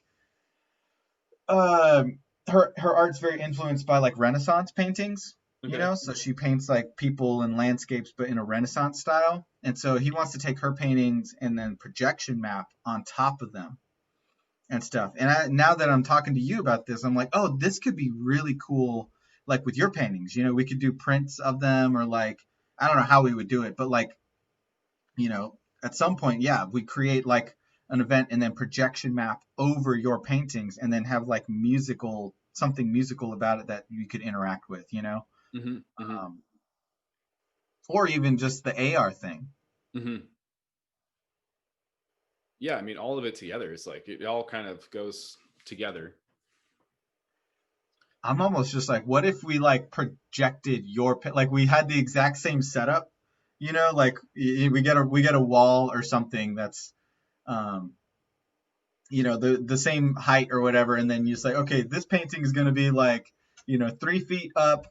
her art's very influenced by like Renaissance paintings, you Okay. know, so she paints like people and landscapes but in a Renaissance style. And so he wants to take her paintings and then projection map on top of them and stuff. And now that I'm talking to you about this, I'm like, oh, this could be really cool. Like with your paintings, you know, we could do prints of them or like, I don't know how we would do it, but like, you know, at some point, yeah, we create like an event and then projection map over your paintings and then have like something musical about it that you could interact with, you know, Mm-hmm. Mm-hmm. um, or even just the AR thing. Mm-hmm. Yeah, I mean, all of it together is like it all kind of goes together. I'm almost just like, what if we like projected like we had the exact same setup, you know, like we get a wall or something that's, um, you know, the same height or whatever, and then you say, okay, this painting is going to be like, you know, 3 feet up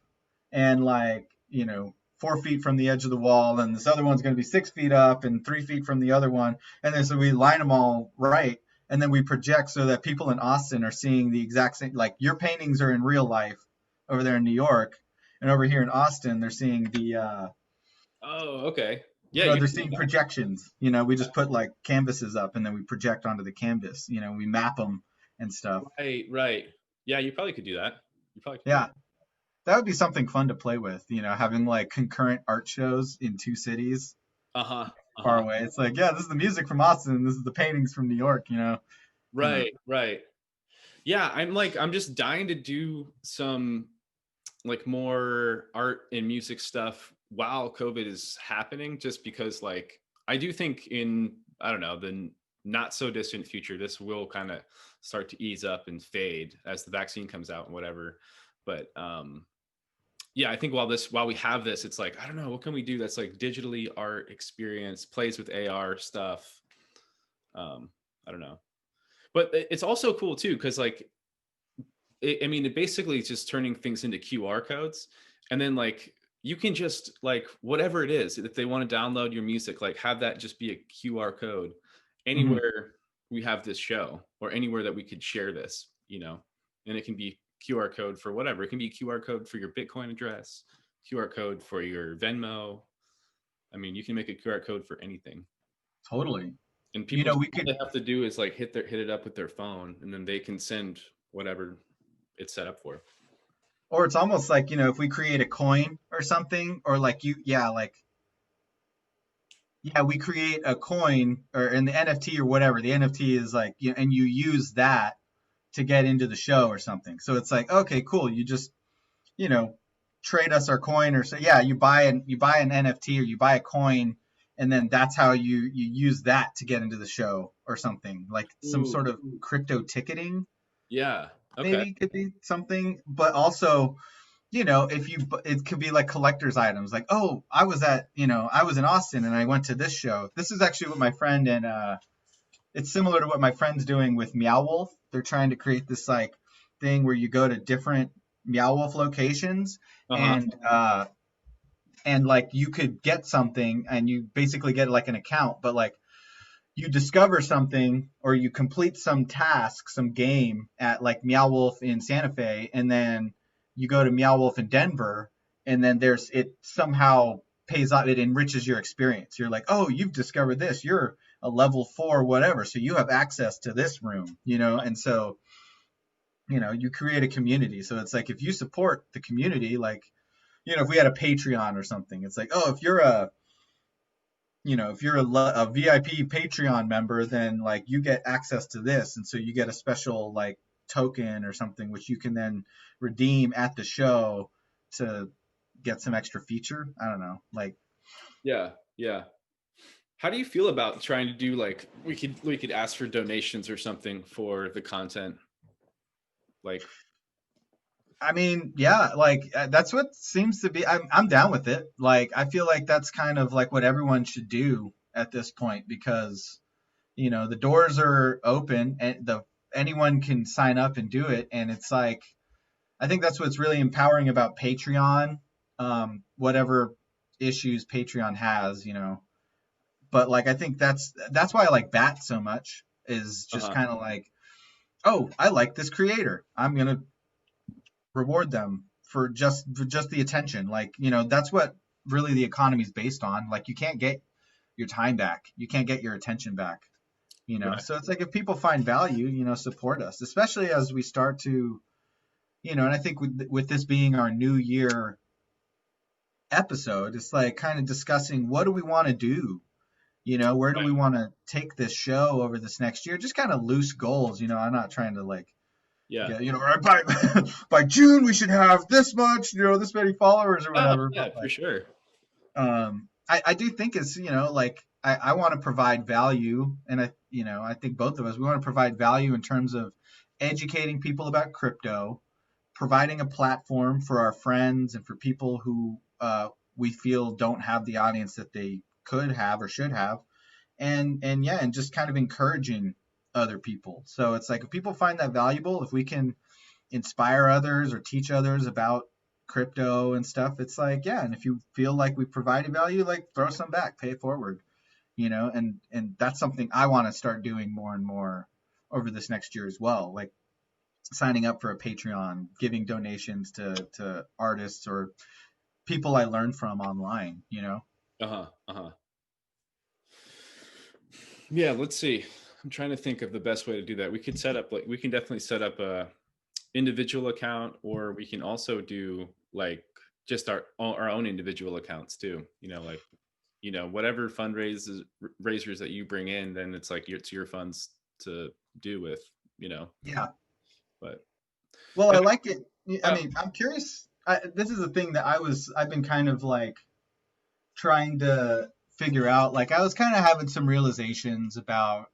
and like, you know, 4 feet from the edge of the wall, and this other one's going to be 6 feet up and 3 feet from the other one, and then so we line them all right, and then we project so that people in Austin are seeing the exact same, like your paintings are in real life over there in New York, and over here in Austin they're seeing Oh, okay. you Yeah, know, you they're can do seeing that. projections. You know, we just put like canvases up and then we project onto the canvas. You know, we map them and stuff. Right, right. Yeah, you probably could do that. You probably could do Yeah, that. that would be something fun to play with. You know, having like concurrent art shows in two cities Uh-huh. far Uh-huh. away. It's like, yeah, this is the music from Austin. This is the paintings from New York. You know. Uh, Right, right. Yeah, I'm just dying to do some like more art and music stuff while COVID is happening, just because like I do think in, I don't know, the not so distant future, this will kind of start to ease up and fade as the vaccine comes out and whatever. But yeah, I think while we have this, it's like, I don't know, what can we do that's like digitally art experience, plays with AR stuff. I don't know. But it's also cool too, because like I mean, it basically is just turning things into QR codes, and then like you can just like whatever it is, if they want to download your music, like have that just be a QR code mhm. anywhere we have this show or anywhere that we could share this, you know, and it can be QR code for whatever. It can be QR code for your Bitcoin address, QR code for your Venmo. I mean, you can make a QR code for anything, Totally. and You people know, we all could, they have to do is like hit it up with their phone, and then they can send whatever it's set up for. or it's almost like, you know, if we create a coin or something, or like yeah, like yeah, we create a coin or in the NFT or whatever. The NFT is like, you know, and you use that to get into the show or something. So it's like, okay, cool. You just, you know, trade us our coin or so. Yeah, you buy an NFT or you buy a coin, and then that's how you use that to get into the show or something like some Ooh, sort of crypto ticketing. yeah. Okay. Maybe could be something, but also, you know, if you, it could be like collector's items, like, oh, I was in Austin and I went to this show. This is actually what my friend and it's similar to what my friend's doing with Meow Wolf. They're trying to create this like thing where you go to different Meow Wolf locations Uh-huh. and like you could get something and you basically get like an account, but like you discover something or you complete some task, some game at like Meow Wolf in Santa Fe, and then you go to Meow Wolf in Denver, and then there's it somehow pays off, it enriches your experience. You're like, oh, you've discovered this. You're a level 4, whatever, so you have access to this room, you know, and so you know you create a community. So it's like if you support the community, like you know if we had a Patreon or something, it's like oh if you're a VIP Patreon member, then like you get access to this, and so you get a special like token or something which you can then redeem at the show to get some extra feature. I don't know. Like, Yeah, yeah. How do you feel about trying to do like we could ask for donations or something for the content? Like, I mean, yeah, like that's what seems to be. I'm down with it. Like, I feel like that's kind of like what everyone should do at this point because the doors are open and the anyone can sign up and do it. And it's like I think that's what's really empowering about Patreon. Whatever issues Patreon has. But like I think that's why I like that so much is just uh-huh. kind of like, oh, I like this creator. I'm gonna reward them for just the attention. Like, that's what really the economy is based on. Like you can't get your time back. You can't get your attention back. Right. So it's like if people find value, support us, especially as we start to, and I think with this being our new year episode, it's like kind of discussing what do we want to do? Where do we Right. want to take this show over this next year? Just kind of loose goals. I'm not trying to like Yeah. get, by by June we should have this much, this many followers or Oh, whatever. yeah, But for like, sure. I do think it's, like I want to provide value, and I think both of us we want to provide value in terms of educating people about crypto, providing a platform for our friends and for people who we feel don't have the audience that they could have or should have, and yeah, and just kind of encouraging other people. So it's like if people find that valuable, if we can inspire others or teach others about crypto and stuff, it's like, yeah, and if you feel like we provided value, like throw some back, pay it forward. And that's something I want to start doing more and more over this next year as well, like signing up for a Patreon, giving donations to artists or people I learned from online. Uh-huh. Uh-huh. Yeah, let's see. I'm trying to think of the best way to do that. We could set up like we can definitely set up a individual account, or we can also do like just our own individual accounts too. Like whatever fundraisers raisers that you bring in, then it's like it's your funds to do with. You know, Yeah. but Well, I and like it. I uh, mean, I'm curious. This is a thing that I've been kind of like trying to figure out. Like, I was kind of having some realizations about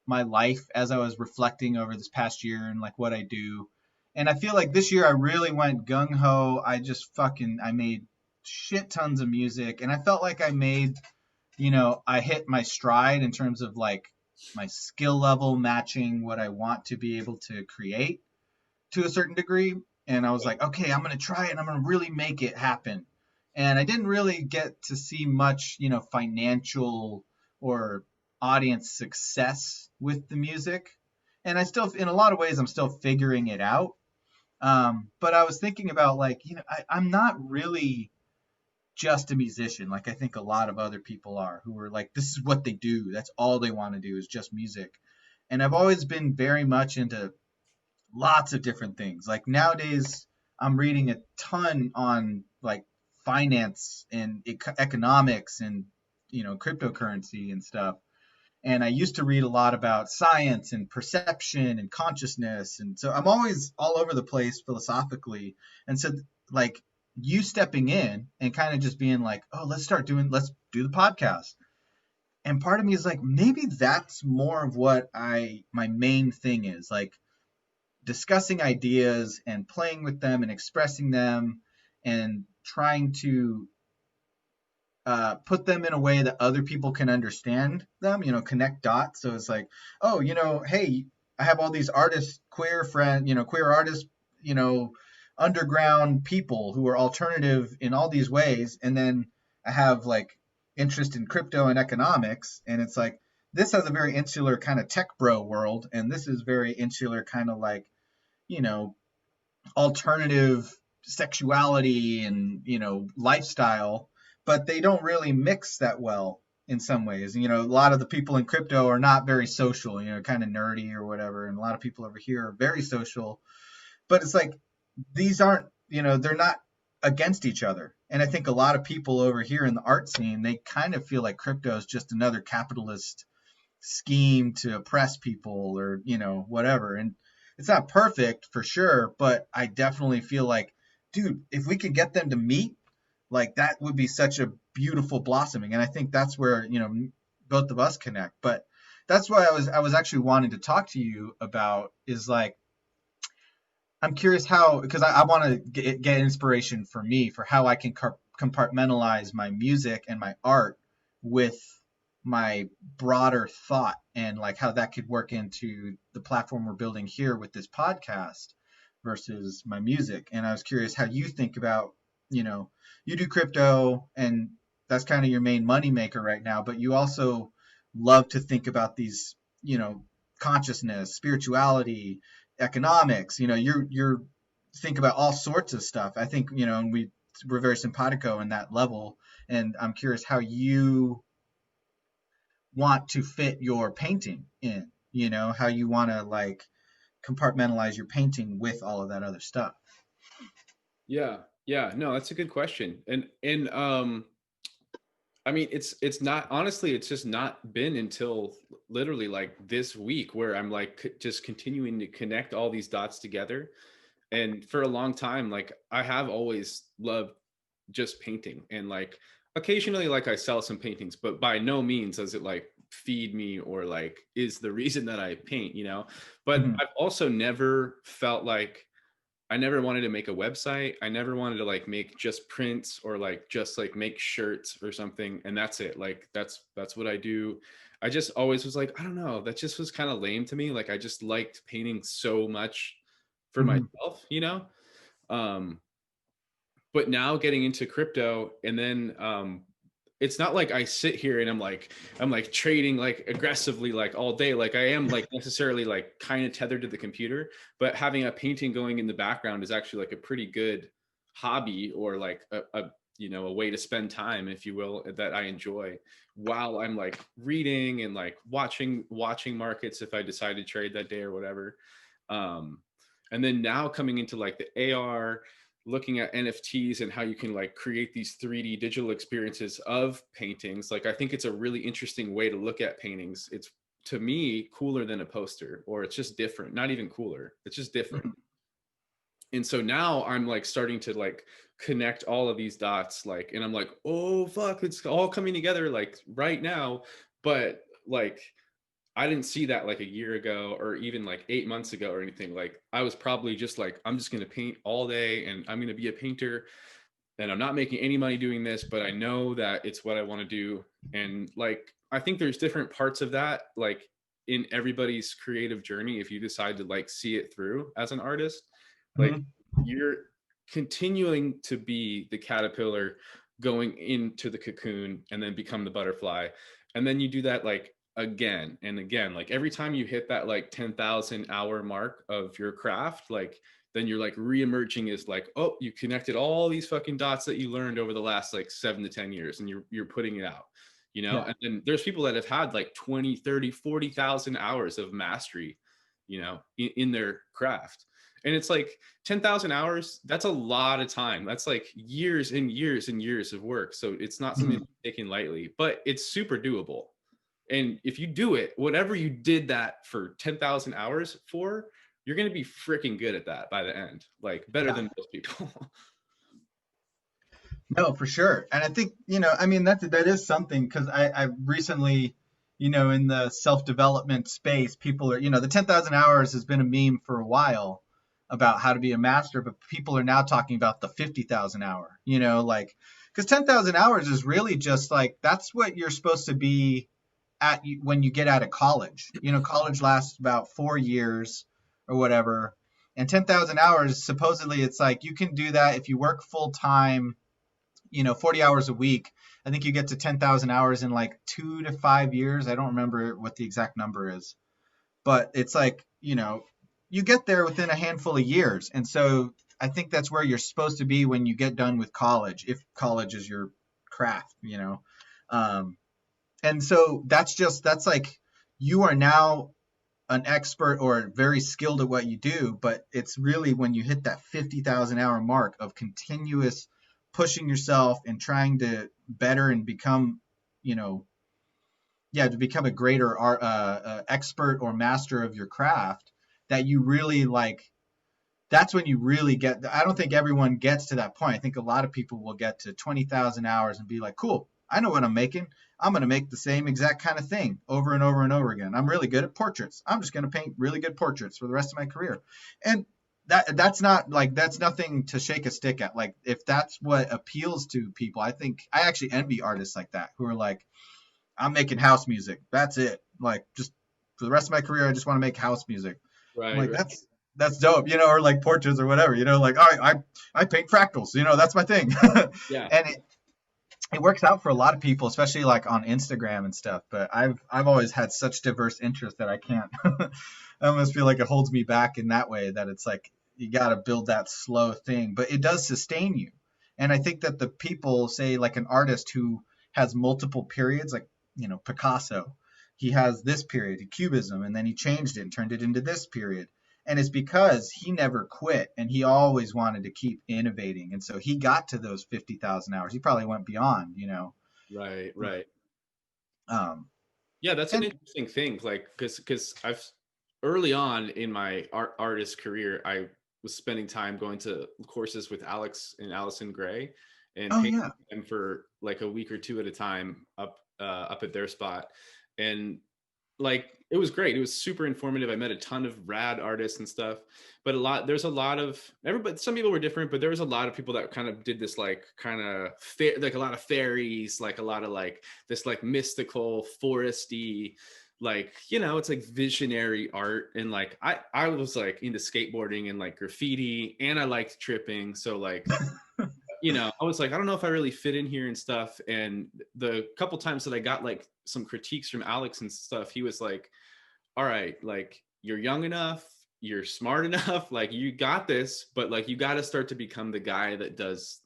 my life as I was reflecting over this past year and like what I do. And I feel like this year I really went gung ho. I made shit tons of music, and I felt like I hit my stride in terms of like my skill level matching what I want to be able to create to a certain degree. And I was like, okay, I'm going to try it and I'm going to really make it happen. And I didn't really get to see much, financial or audience success with the music. And in a lot of ways, I'm still figuring it out. But I was thinking about like, I'm not really just a musician. Like I think a lot of other people are who are like, this is what they do. That's all they want to do is just music. And I've always been very much into lots of different things. Like nowadays, I'm reading a ton on like finance and economics and cryptocurrency and stuff. And I used to read a lot about science and perception and consciousness, and so I'm always all over the place philosophically. And so like you stepping in and kind of just being like, oh, let's do the podcast. And part of me is like, maybe that's more of what my main thing is, like discussing ideas and playing with them and expressing them and trying to put them in a way that other people can understand them, connect dots. So it's like, oh, hey, I have all these artists, queer artists, you know, underground people who are alternative in all these ways. And then I have like interest in crypto and economics. And it's like, this has a very insular kind of tech bro world. And this is very insular kind of like, you know, alternative sexuality and lifestyle, but they don't really mix that well in some ways. A lot of the people in crypto are not very social, kind of nerdy or whatever, and a lot of people over here are very social. But it's like these aren't, they're not against each other. And I think a lot of people over here in the art scene, they kind of feel like crypto is just another capitalist scheme to oppress people or whatever. And it's not perfect for sure, but I definitely feel like dude, if we could get them to meet, like that would be such a beautiful blossoming. And I think that's where, both of us connect. But that's why I was actually wanting to talk to you about is like, I'm curious how, because I want to get inspiration for me for how I can compartmentalize my music and my art with my broader thought, and like how that could work into the platform we're building here with this podcast versus my music. And I was curious how you think about, you do crypto and that's kind of your main money maker right now, but you also love to think about these, consciousness, spirituality, economics. You're think about all sorts of stuff. I think, and we're very simpatico in that level. And I'm curious how you want to fit your painting in, how you want to like compartmentalize your painting with all of that other stuff. Yeah, yeah, no, that's a good question. And I mean, it's not, honestly, it's just not been until literally like this week where I'm like just continuing to connect all these dots together. And for a long time, like I have always loved just painting, and like occasionally like I sell some paintings, but by no means does it like feed me or like is the reason that I paint, you know. But Mm-hmm. I've also never felt like I never wanted to make a website. I never wanted to like make just prints or like just like make shirts or something and that's it. Like that's what I do. I just always was like, I don't know, that just was kind of lame to me. Like I just liked painting so much for Mm-hmm. myself, you know? Um but now getting into crypto, and then it's not like I sit here and I'm like trading like aggressively like all day, like I am like necessarily like kind of tethered to the computer, but having a painting going in the background is actually like a pretty good hobby, or like a way to spend time, if you will, that I enjoy while I'm like reading and like watching markets if I decide to trade that day or whatever. um and then now coming into like the AR, looking at NFTs and how you can like create these 3D digital experiences of paintings. Like I think it's a really interesting way to look at paintings. It's, to me, cooler than a poster, or it's just different. Not even cooler, it's just different. Mm-hmm. And so now I'm like starting to like connect all of these dots, like, and I'm like, oh fuck, it's all coming together like right now. But like I didn't see that like a year ago or even like 8 months ago or anything. Like I was probably just like, I'm just going to paint all day and I'm going to be a painter, and I'm not making any money doing this, but I know that it's what I want to do. And like, I think there's different parts of that, like in everybody's creative journey. If you decide to like see it through as an artist, like Mm-hmm. you're continuing to be the caterpillar going into the cocoon and then become the butterfly. And then you do that like again and again. Like every time you hit that like 10,000 hour mark of your craft, like then you're like re-emerging as like, oh, you connected all these fucking dots that you learned over the last like 7 to 10 years, and you're putting it out, you know. Yeah. And then there's people that have had like 20, 30, 40,000 hours of mastery, in their craft. And it's like 10,000 hours, that's a lot of time. That's like years and years and years of work. So it's not something Mm-hmm. to be taken lightly, but it's super doable. And if you do it, whatever you did that for 10,000 hours for, you're going to be freaking good at that by the end, like better Yeah. than most people. No, for sure. And I think, I mean, that is something because I recently, in the self-development space, people are, the 10,000 hours has been a meme for a while about how to be a master, but people are now talking about the 50,000 hour, like, because 10,000 hours is really just like, that's what you're supposed to be at when you get out of college. College lasts about 4 years or whatever. And 10,000 hours, supposedly, it's like you can do that if you work full time, 40 hours a week. I think you get to 10,000 hours in like 2 to 5 years. I don't remember what the exact number is, but it's like, you get there within a handful of years. And so I think that's where you're supposed to be when you get done with college, if college is your craft. Um, and so that's like, you are now an expert or very skilled at what you do, but it's really when you hit that 50,000 hour mark of continuous pushing yourself and trying to better and become, you know, yeah, to become a greater expert or master of your craft, that you really like that's when you really get. I don't think everyone gets to that point. I think a lot of people will get to 20,000 hours and be like, cool, I know what I'm making. I'm going to make the same exact kind of thing over and over and over again. I'm really good at portraits. I'm just going to paint really good portraits for the rest of my career. And that's not like, that's nothing to shake a stick at. Like, if that's what appeals to people, I think I actually envy artists like that who are like, I'm making house music. That's it. Like, just for the rest of my career, I just want to make house music. I'm Right, like, right. that's dope, or like portraits or whatever, like, all right, I paint fractals, that's my thing. Yeah. And it works out for a lot of people, especially like on Instagram and stuff. But I've always had such diverse interests that I can't. I almost feel like it holds me back in that way. That it's like you got to build that slow thing, but it does sustain you. And I think that the people say like an artist who has multiple periods, like Picasso, he has this period, Cubism, and then he changed it and turned it into this period. And it's because he never quit and he always wanted to keep innovating. And so he got to those 50,000 hours. He probably went beyond. Right, right. Um, Yeah, that's an and interesting thing. Like, because I've early on in my artist career, I was spending time going to courses with Alex and Allison Gray, and oh painting yeah, them for like a week or two at a time up at their spot, and like it was great. It was super informative. I met a ton of rad artists and stuff, but there's a lot of everybody. Some people were different, but there was a lot of people that kind of did this like kind of like a lot of fairies, like a lot of like this like mystical foresty, like it's like visionary art. And like I was like into skateboarding and like graffiti, and I liked tripping, so like I was like, I don't know if I really fit in here and stuff. And the couple times that I got like some critiques from Alex and stuff, he was like, all right, like you're young enough, you're smart enough, like you got this, but like you got to start to become the guy that does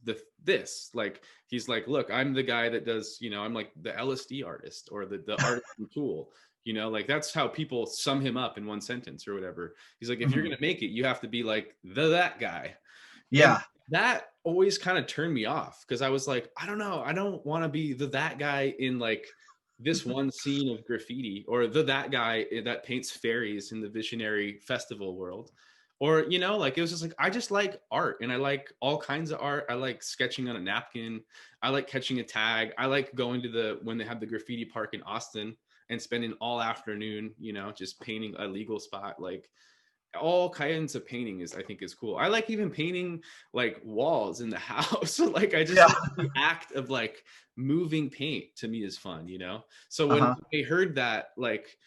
this. Like he's like, look, I'm the guy that does, I'm like the LSD artist or the artist from Tool. Like that's how people sum him up in one sentence or whatever. He's like, if you're mhm, gonna make it, you have to be like that guy. And yeah, that always kind of turned me off because I was like, I don't know, I don't want to be that guy in like this one scene of graffiti, or that guy that paints fairies in the visionary festival world. Or like it was just like, I just like art, and I like all kinds of art. I like sketching on a napkin, I like catching a tag, I like going to when they have the graffiti park in Austin and spending all afternoon just painting a legal spot. Like all kinds of painting I think is cool. I like even painting like walls in the house. Like I just yeah, like the act of like moving paint to me is fun. So when uh-huh, I heard that, like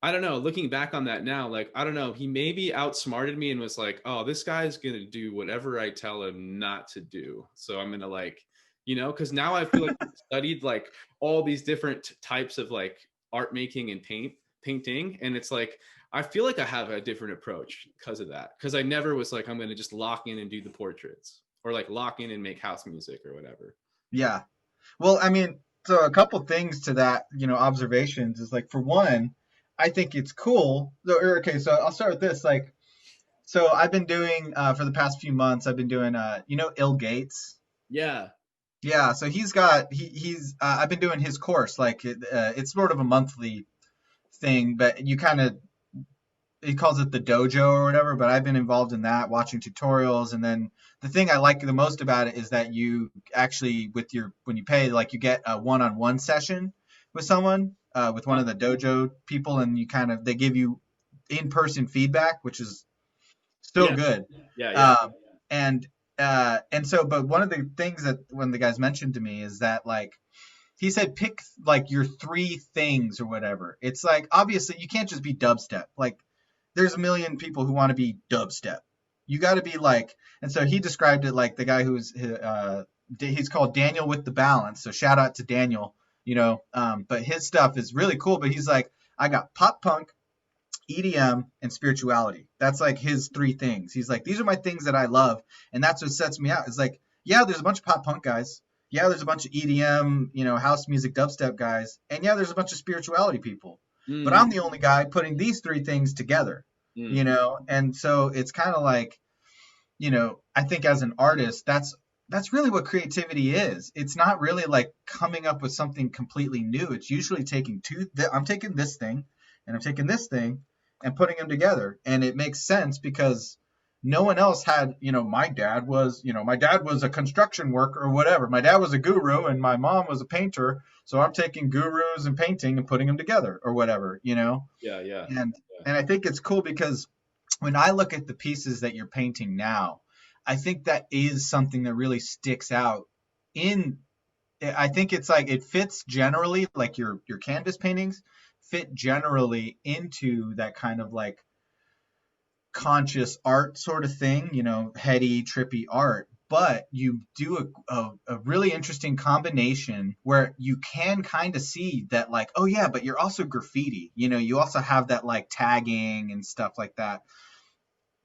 I don't know, looking back on that now, like I don't know, he maybe outsmarted me and was like, oh, this guy's gonna do whatever I tell him not to do, so I'm gonna like because now I feel like I've studied like all these different types of like art making and painting, and it's like I feel like I have a different approach because of that. Because I never was like, I'm going to just lock in and do the portraits, or like lock in and make house music or whatever. yeah. Well, I mean, so a couple things to that, observations is like, for one, I think it's cool. Okay, so I'll start with this. Like, so I've been doing for the past few months, I've been doing Il Gates. Yeah. Yeah, so he's I've been doing his course. Like it's sort of a monthly thing, but you kind of he calls it the dojo or whatever, but I've been involved in that, watching tutorials. And then the thing I like the most about it is that you actually, when you pay, like you get a one-on-one session with someone, with one Uh, of the dojo people, and they give you in-person feedback, which is still yeah. good. Yeah. Yeah. Um, and so, but one of the things that one of the guys mentioned to me is that like, he said pick like your three things or whatever. It's like, obviously you can't just be dubstep. Like there's a million people who want to be dubstep. You got to be like, and so he described it like the guy he's called Daniel with the balance. So shout out to Daniel, but his stuff is really cool. But he's like, I got pop punk, EDM, and spirituality. That's like his three things. He's like, these are my things that I love, and that's what sets me out. It's like, yeah, there's a bunch of pop punk guys. Yeah, there's a bunch of EDM, house music, dubstep guys, and yeah, there's a bunch of spirituality people. But Mm, I'm the only guy putting these three things together, mm. and so it's kind of like, I think as an artist, that's really what creativity is. It's not really like coming up with something completely new. It's usually taking I'm taking this thing and I'm taking this thing and putting them together, and it makes sense because no one else had, my dad was a construction worker or whatever. My dad was a guru and my mom was a painter. So I'm taking gurus and painting and putting them together or whatever, Yeah, yeah, And yeah. and I think it's cool because when I look at the pieces that you're painting now, I think that is something that really sticks out in I think it's like it fits generally like your canvas paintings fit generally into that kind of like conscious art sort of thing, heady, trippy art. But you do a really interesting combination where you can kind of see that, like, oh, yeah, but you're also graffiti. You also have that like tagging and stuff like that.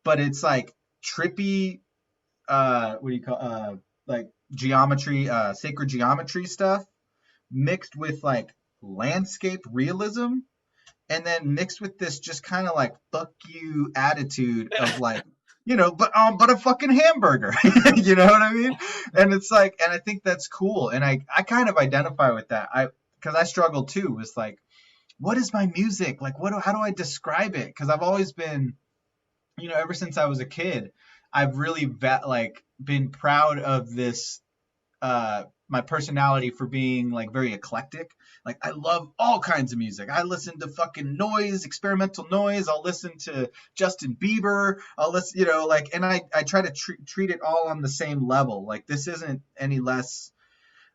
But it's like trippy, what do you call, like geometry, sacred geometry stuff mixed with like landscape realism and then mixed with this just kind of like fuck you attitude of like but a fucking hamburger. You know what I mean? And it's like, and I think that's cool, and I kind of identify with that. Because I struggle too with like, what is my music like, how do I describe it? Because I've always been, ever since I was a kid, I've really been proud of this, my personality for being like very eclectic. Like I love all kinds of music. I listen to fucking noise, experimental noise. I'll listen to Justin Bieber. I'll listen, and I try to treat it all on the same level. Like this isn't any less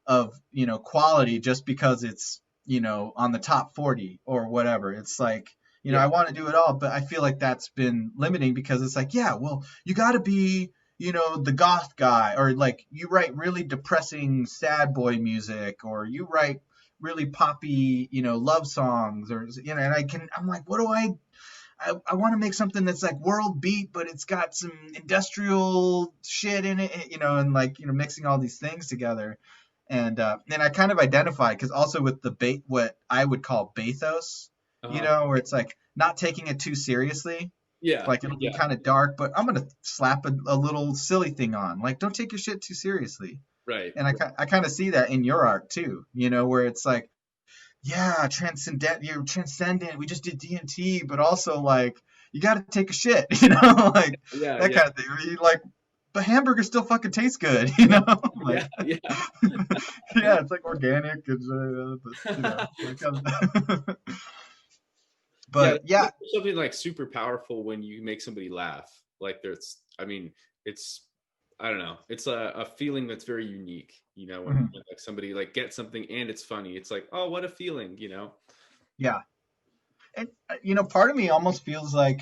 of, quality just because it's, on the top 40 or whatever. It's like, I Yeah. want to do it all, but I feel like that's been limiting because it's like, yeah, well, you got to be, the goth guy, or like you write really depressing sad boy music, or you write really poppy, love songs, or, and I'm like, what do I want to make something that's like world beat, but it's got some industrial shit in it, and like, mixing all these things together. And I kind of identify because also with the what I would call bathos, Uh-huh. where it's like not taking it too seriously. Yeah, Like it'll be yeah. kind of dark, but I'm gonna slap a little silly thing on. Like, don't take your shit too seriously. Right. And I kind of see that in your art too, where it's like, yeah, transcendent, you're transcendent. We just did DMT, but also like you got to take a shit, like Yeah, that yeah. kind of thing. Where you like, but hamburger still fucking tastes good, like Yeah, yeah. yeah, it's like organic, but like, Yeah, but yeah, there's something like super powerful when you make somebody laugh. Like there's, I mean, it's, I don't know, it's a feeling that's very unique. mhm, When like somebody like gets something and it's funny, it's like, oh, what a feeling. yeah, and part of me almost feels like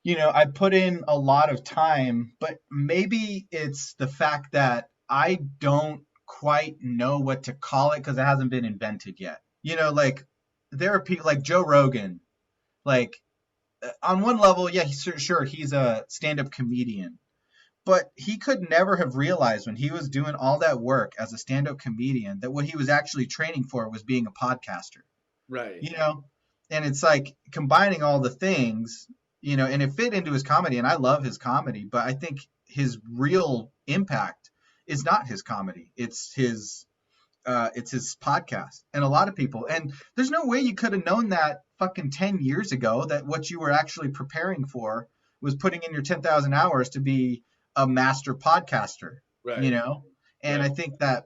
I put in a lot of time, but maybe it's the fact that I don't quite know what to call it because it hasn't been invented yet. Like there are people like Joe Rogan, like on one level, yeah, sure he's a stand-up comedian, but he could never have realized when he was doing all that work as a stand-up comedian that what he was actually training for was being a podcaster. Right. you know and it's like combining all the things, and it fit into his comedy, and I love his comedy, but I think his real impact is not his comedy, it's his podcast. And a lot of people, and there's no way you could have known that fucking 10 years ago that what you were actually preparing for was putting in your 10,000 hours to be a master podcaster, you Right. know and Right. I think that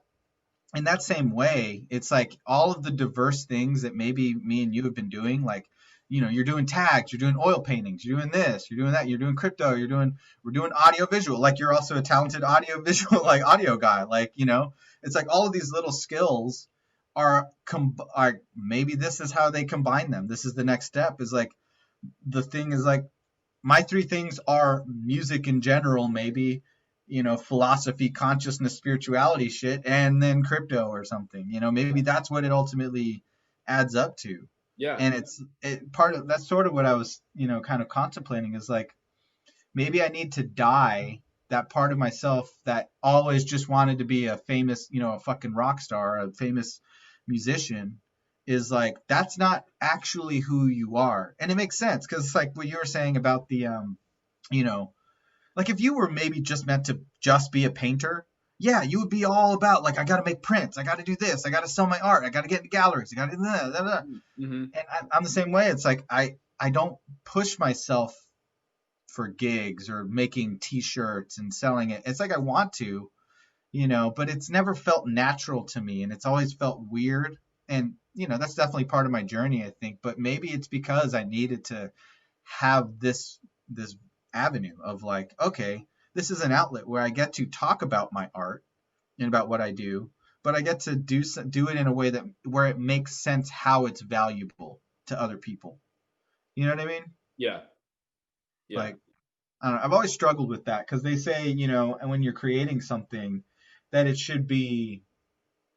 in that same way, it's like all of the diverse things that maybe me and you have been doing, like, you're doing tags, you're doing oil paintings, you're doing this, you're doing that, you're doing crypto, we're doing audio visual, like you're also a talented audio visual, like audio guy, like, it's like all of these little skills are maybe this is how they combine them. This is the next step is like, the thing is like, my three things are music in general, maybe, philosophy, consciousness, spirituality shit, and then crypto or something. Maybe that's what it ultimately adds up to. Yeah. And part of that's sort of what I was, kind of contemplating is like, maybe I need to die that part of myself that always just wanted to be a famous, a fucking rock star, a famous musician, is like, that's not actually who you are. And it makes sense because it's like what you were saying about the, you know, like if you were maybe just meant to just be a painter, yeah, you would be all about like, I got to make prints, I got to do this, I got to sell my art, I got to get into galleries, I got to do that. Mm-hmm. And I'm the same way. It's like, I don't push myself for gigs or making t-shirts and selling it. It's like I want to, but it's never felt natural to me and it's always felt weird. And, that's definitely part of my journey, I think. But maybe it's because I needed to have this avenue of like, okay, this is an outlet where I get to talk about my art and about what I do, but I get to do it in a way that where it makes sense how it's valuable to other people. You know what I mean? Yeah. Yeah. Like, I don't know, I've always struggled with that because they say, and when you're creating something, that it should be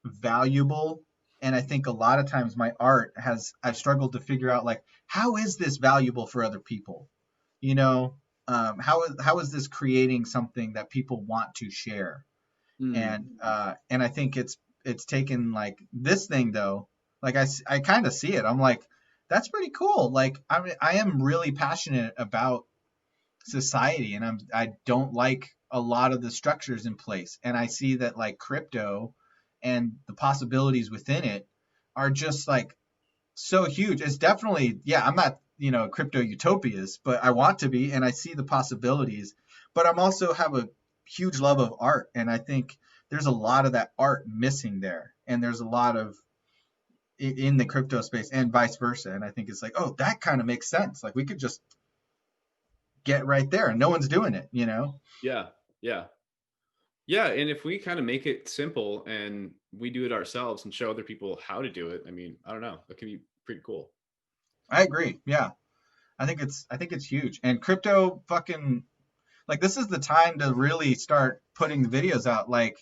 valuable. And I think a lot of times my art I've struggled to figure out like, how is this valuable for other people? You know, how is this creating something that people want to share? Mm. And I think it's taken like this thing though, like I kind of see it. I'm like, that's pretty cool. Like I am really passionate about society and I don't like a lot of the structures in place. And I see that like crypto and the possibilities within it are just like so huge. It's definitely, yeah, I'm not, crypto utopias, but I want to be and I see the possibilities. But I'm also have a huge love of art and I think there's a lot of that art missing there. And there's a lot of in the crypto space and vice versa. And I think it's like, oh, that kind of makes sense. Like we could just get right there and no one's doing it. Yeah. Yeah. Yeah. And if we kind of make it simple and we do it ourselves and show other people how to do it, I mean, I don't know, that can be pretty cool. I agree. Yeah. I think it's huge. And crypto fucking like this is the time to really start putting the videos out. Like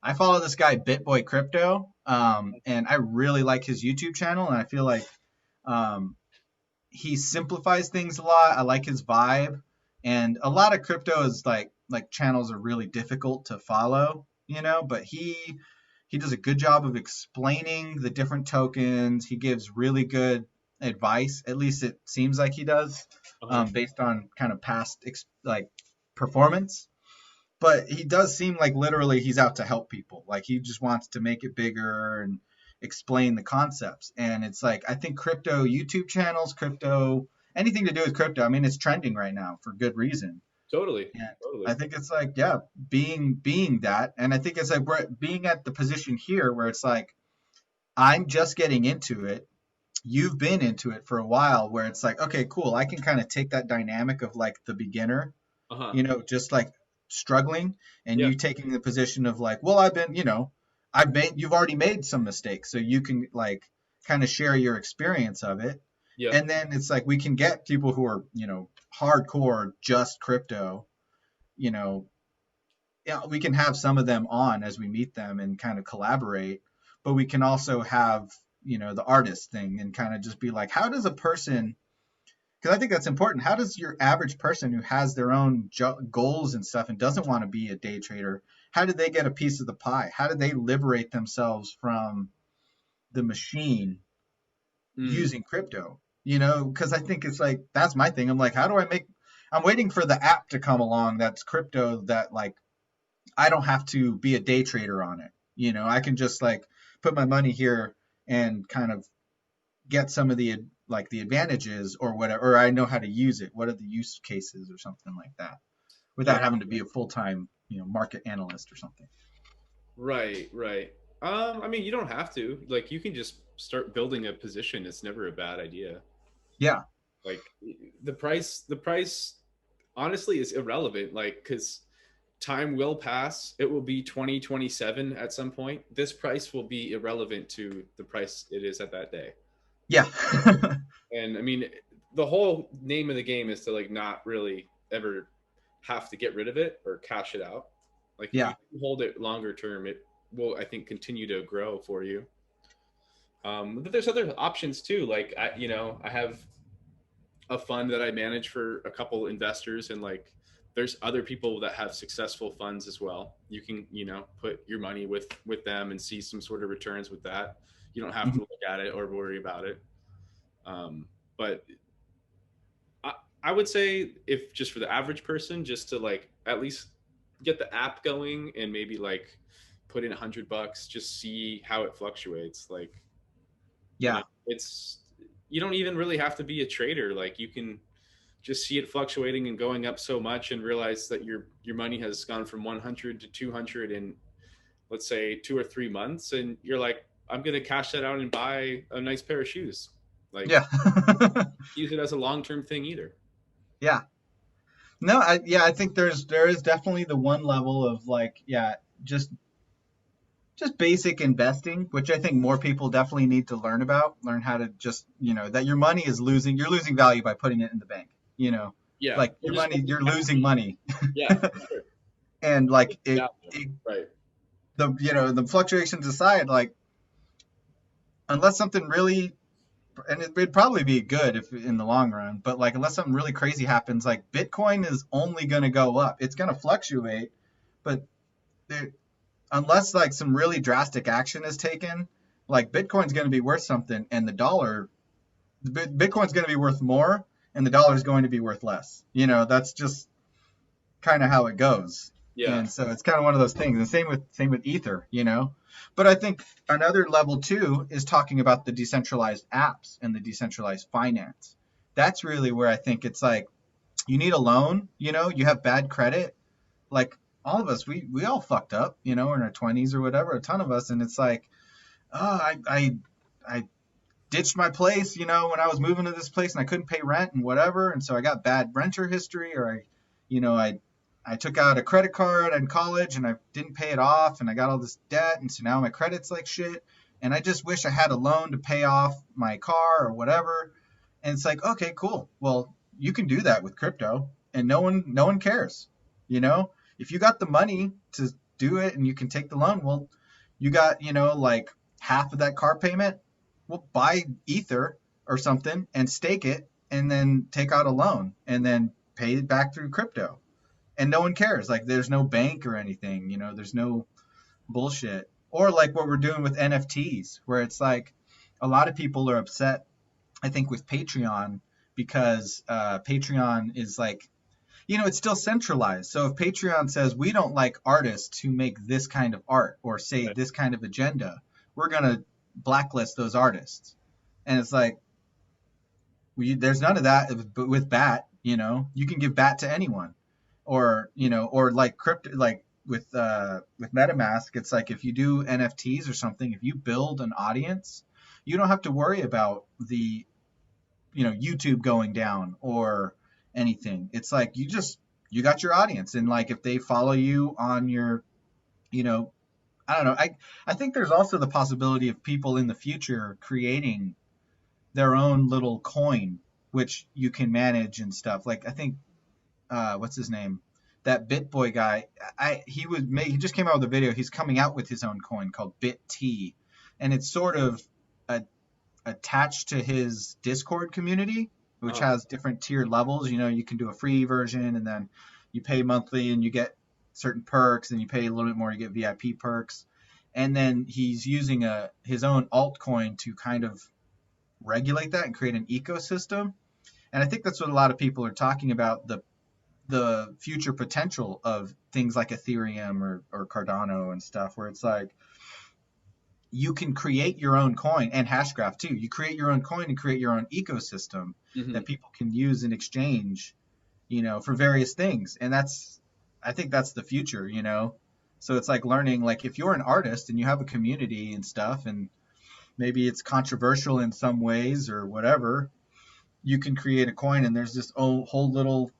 I follow this guy Bitboy Crypto, and I really like his YouTube channel, and I feel like um, he simplifies things a lot. I like his vibe, and a lot of crypto is like channels are really difficult to follow, but he does a good job of explaining the different tokens. He gives really good advice. At least it seems like he does, Uh-huh. based on kind of past like performance. But he does seem like literally he's out to help people. Like he just wants to make it bigger and explain the concepts. And it's like I think crypto YouTube channels, crypto anything to do with crypto. I mean, it's trending right now for good reason. Totally. And I Totally. think it's like, yeah, being that. And I think it's like we're being at the position here where it's like I'm just getting into it. You've been into it for a while where it's like, okay, cool. I can kind of take that dynamic of like the beginner, Uh-huh. just like struggling, and Yeah. you taking the position of like, well, you've already made some mistakes, so you can like kind of share your experience of it. Yep. And then it's like we can get people who are, hardcore just crypto, you know, yeah, we can have some of them on as we meet them and kind of collaborate, but we can also have, the artist thing and kind of just be like, how does a person, because I think that's important. How does your average person who has their own goals and stuff and doesn't want to be a day trader, how did they get a piece of the pie? How did they liberate themselves from the machine Mm. using crypto? Because I think it's like, that's my thing. I'm like, I'm waiting for the app to come along that's crypto that like, I don't have to be a day trader on it. I can just like put my money here and kind of get some of the advantages or whatever, or I know how to use it. What are the use cases or something like that, Yeah. without having to be a full time, market analyst or something. Right, right. I mean, you don't have to. Like, you can just start building a position. It's never a bad idea. Yeah, Like, the price honestly is irrelevant. Like, because time will pass. It will be 2027 at some point. This price will be irrelevant to the price it is at that day. yeah, And I mean, the whole name of the game is to like not really ever have to get rid of it or cash it out. Like if you yeah. hold it longer term, it will, I think, continue to grow for you. But there's other options too. Like I have a fund that I manage for a couple investors, and like there's other people that have successful funds as well. You can put your money with them and see some sort of returns with that. You don't have to Mhm. look at it or worry about it. But I, I would say if just for the average person, just to like at least get the app going and maybe like put in $100, just see how it fluctuates. Like, Yeah, it's, you don't even really have to be a trader. Like you can just see it fluctuating and going up so much and realize that your money has gone from 100 to 200 in, let's say, 2 or 3 months, and you're like, I'm gonna cash that out and buy a nice pair of shoes. Like, Yeah. use it as a long term thing either. Yeah. No, I think there is definitely the one level of like, yeah, just just basic investing, which I think more people definitely need to learn how to just, that your money is you're losing value by putting it in the bank, you know, Yeah, like or your just money, you're losing money. yeah, for sure. And like it, Right. the fluctuations aside, like unless something really, and it'd probably be good if in the long run, but like unless something really crazy happens, like Bitcoin is only going to go up. It's going to fluctuate, but there, unless like some really drastic action is taken, like Bitcoin's going to be worth something, and Bitcoin's going to be worth more, and the dollar is going to be worth less. That's just kind of how it goes. Yeah. And so it's kind of one of those things. And same with Ether. But I think another level too is talking about the decentralized apps and the decentralized finance. That's really where I think it's like you need a loan, you have bad credit. Like all of us, we all fucked up, in our 20s or whatever, a ton of us, and it's like, oh, I ditched my place, when I was moving to this place and I couldn't pay rent and whatever, and so I got bad renter history, or I took out a credit card in college and I didn't pay it off and I got all this debt, and so now my credit's like shit, and I just wish I had a loan to pay off my car or whatever. And it's like, okay, cool. Well, you can do that with crypto and no one cares. You know, if you got the money to do it and you can take the loan, well, you got, like half of that car payment, well, buy Ether or something and stake it and then take out a loan and then pay it back through crypto. And no one cares. Like there's no bank or anything, there's no bullshit. Or like what we're doing with NFTs, where it's like a lot of people are upset, I think, with Patreon because Patreon is like, it's still centralized. So if Patreon says we don't like artists who make this kind of art or say Right. this kind of agenda, we're going to blacklist those artists. And it's like, there's none of that with BAT. You can give BAT to anyone. Or like crypto, like with MetaMask, it's like if you do NFTs or something, if you build an audience, you don't have to worry about the YouTube going down or anything. It's like you got your audience, and like if they follow you on your, you know, I don't know. I think there's also the possibility of people in the future creating their own little coin, which you can manage and stuff. Like I think what's his name? That BitBoy guy. He just came out with a video. He's coming out with his own coin called BitT, and it's sort of a attached to his Discord community, which has different tier levels. You can do a free version, and then you pay monthly and you get certain perks, and you pay a little bit more, you get VIP perks. And then he's using his own altcoin to kind of regulate that and create an ecosystem. And I think that's what a lot of people are talking about, the future potential of things like Ethereum or Cardano and stuff, where it's like you can create your own coin, and Hashgraph too. You create your own coin and create your own ecosystem Mm-hmm. that people can use in exchange, for various things. And I think that's the future. So it's like learning, like if you're an artist and you have a community and stuff, and maybe it's controversial in some ways or whatever, you can create a coin, and there's this whole little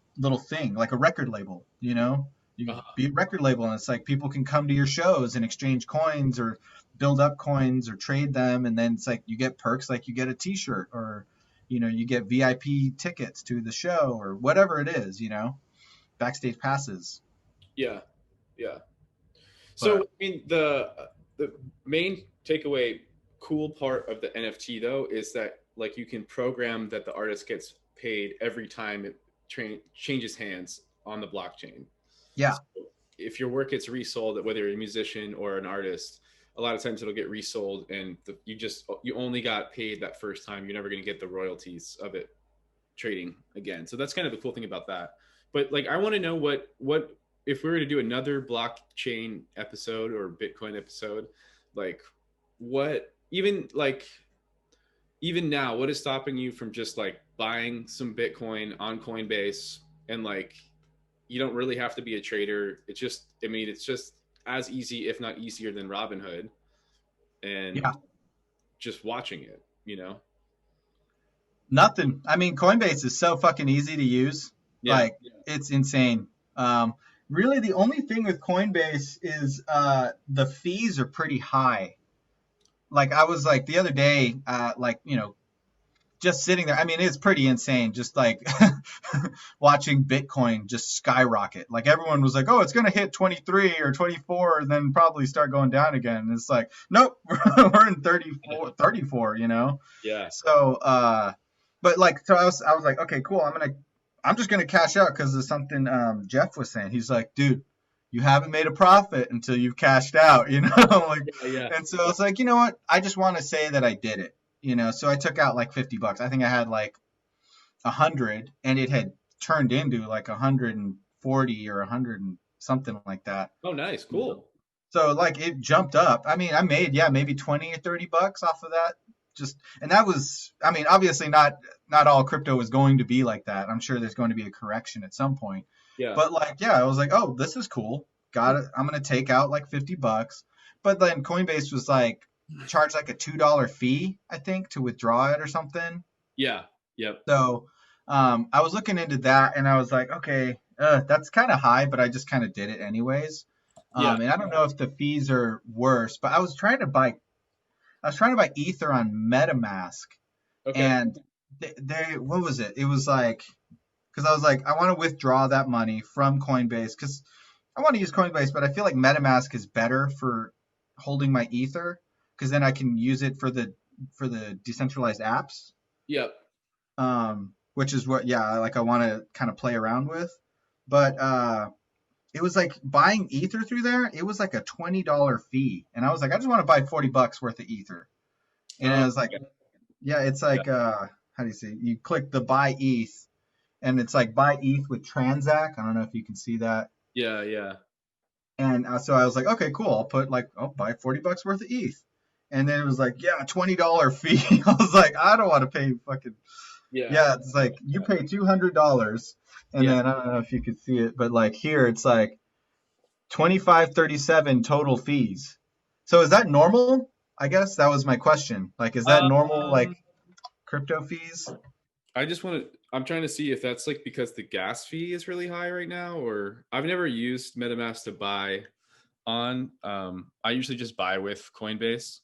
thing like a record label. You Uh-huh. be a record label, and it's like people can come to your shows and exchange coins or build up coins or trade them, and then it's like you get perks, like you get a t-shirt, or you get VIP tickets to the show or whatever it is, backstage passes. Yeah. Yeah. So But I mean, the main takeaway, cool part of the NFT though, is that like you can program that the artist gets paid every time it changes hands on the blockchain. yeah. So if your work gets resold, whether you're a musician or an artist, a lot of times it'll get resold, and you only got paid that first time. You're never going to get the royalties of it trading again. So that's kind of the cool thing about that. But like, I want to know what if we were to do another blockchain episode or Bitcoin episode, like what even now, what is stopping you from just like buying some Bitcoin on Coinbase, and like you don't really have to be a trader. It's just, I mean, it's just as easy, if not easier, than Robinhood, Yeah. and just watching it, you know? Nothing. I mean, Coinbase is so fucking easy to use. Yeah. Like, it's insane. Really, the only thing with Coinbase is the fees are pretty high. Like, I was like the other day, like, just sitting there. I mean, it's pretty insane. Just like watching Bitcoin just skyrocket. Like, everyone was like, oh, it's going to hit 23 or 24 and then probably start going down again. And it's like, nope, we're in 34, you know? Yeah. So, but like, so I was like, okay, cool. I'm just gonna cash out because of something Jeff was saying. He's like, dude, you haven't made a profit until you've cashed out, you know? Like, Yeah. Yeah. and so I was like, you know what? I just want to say that I did it, you know? So I took out like $50. I think I had like 100, and it had turned into like 140 or 100 and something like that. Oh, nice. Cool. So like it jumped up. I mean, I made, yeah, maybe 20 or $30 off of that. Just, and that was, I mean, obviously not all crypto is going to be like that. I'm sure there's going to be a correction at some point. Yeah. But like, yeah, I was like, oh, this is cool. Got it. I'm gonna take out like $50. But then Coinbase was like charged like a $2 fee, I think, to withdraw it or something. Yeah. Yep. So I was looking into that, and I was like, okay, that's kind of high, but I just kind of did it anyways. Yeah. And I don't know if the fees are worse, but I was trying to buy Ether on MetaMask, Okay. and they what was it? It was like, because I was like, I want to withdraw that money from Coinbase because I want to use Coinbase, but I feel like MetaMask is better for holding my Ether because then I can use it for the decentralized apps, Yep. which is what, yeah, like I want to kind of play around with. But it was like buying Ether through there. It was like a $20 fee, and I was like, I just want to buy $40 worth of Ether, and it was like, Okay. yeah, it's Yeah. like how do you say? You click the buy ETH, and it's like buy ETH with Transact. I don't know if you can see that. Yeah. Yeah. And so I was like, okay, cool. I'll put like, I'll buy $40 worth of ETH, and then it was like, yeah, $20 fee. I was like, I don't want to pay fucking, Yeah. yeah. It's like you pay $200, and Yeah. then I don't know if you could see it, but like here it's like 25.37 total fees. So is that normal? I guess that was my question. Like, is that normal, like Um, crypto fees? I just want to. I'm trying to see if that's like because the gas fee is really high right now, or I've never used MetaMask to buy on. I usually just buy with Coinbase.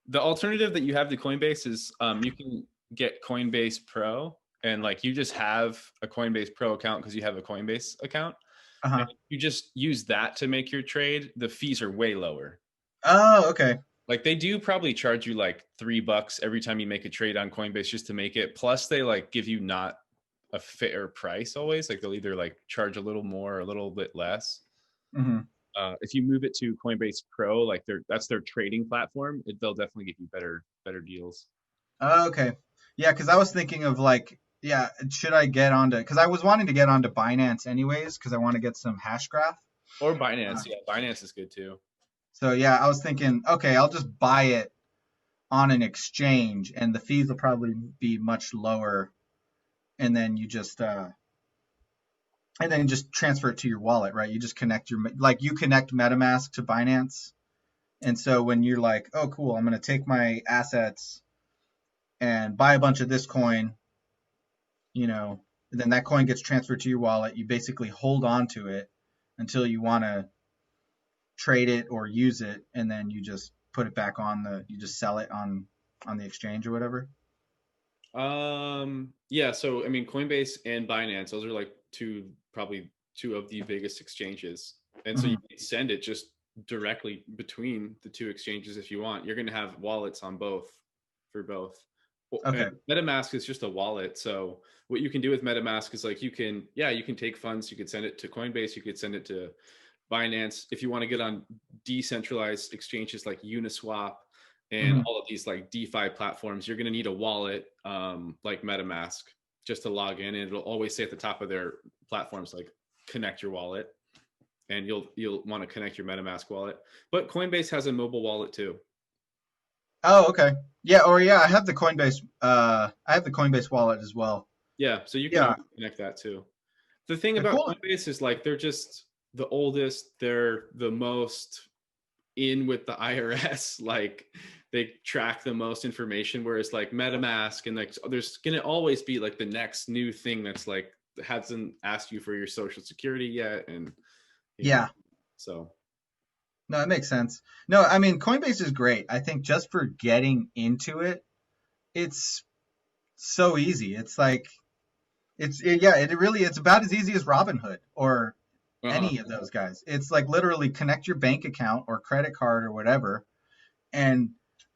The alternative that you have to Coinbase is you can get Coinbase Pro, and like you just have a Coinbase Pro account because you have a Coinbase account, and Uh-huh. you just use that to make your trade. The fees are way lower. Oh, okay. Like they do probably charge you like $3 every time you make a trade on Coinbase just to make it. Plus, they like give you not a fair price always. Like they'll either like charge a little more or a little bit less. Hmm. If you move it to Coinbase Pro, like that's their trading platform, they'll definitely give you better deals. Oh, okay. Yeah, because I was thinking of like, yeah, should I get onto, because I was wanting to get onto Binance anyways, because I want to get some hash graph. Or Uh, Binance, yeah, Binance is good too. so yeah, I was thinking, okay, I'll just buy it on an exchange, and the fees will probably be much lower, and then just transfer it to your wallet, right? You just connect like you connect MetaMask to Binance, and so when you're like, oh, cool, I'm gonna take my assets and buy a bunch of this coin, you know, then that coin gets transferred to your wallet. You basically hold on to it until you want to trade it or use it, and then you just put it back you just sell it on the exchange or whatever. Yeah, so I mean, Coinbase and Binance, those are like probably two of the biggest exchanges. And so you Hmm. can send it just directly between the two exchanges if you want. You're going to have wallets on both for both. And Okay. MetaMask is just a wallet. So what you can do with MetaMask is like you can take funds, you could send it to Coinbase, you could send it to Binance. If you want to get on decentralized exchanges like Uniswap and Hmm. all of these like DeFi platforms, you're going to need a wallet like MetaMask just to log in, and it'll always say at the top of their platforms like connect your wallet, and you'll want to connect your MetaMask wallet. But Coinbase has a mobile wallet too. Oh, okay. Yeah, or yeah, I have the Coinbase wallet as well. Yeah, so you can Yeah. always connect that too. The thing The about cool. Coinbase is like they're just the oldest, they're the most in with the IRS, like they track the most information, whereas like MetaMask and like there's gonna always be like the next new thing that's like hasn't asked you for your social security yet, and you know, Yeah. so No, it makes sense. No, I mean Coinbase is great. I think just for getting into it, it's so easy. It's like yeah, it really it's about as easy as Robinhood or uh-huh. any of those guys. It's like literally connect your bank account or credit card or whatever and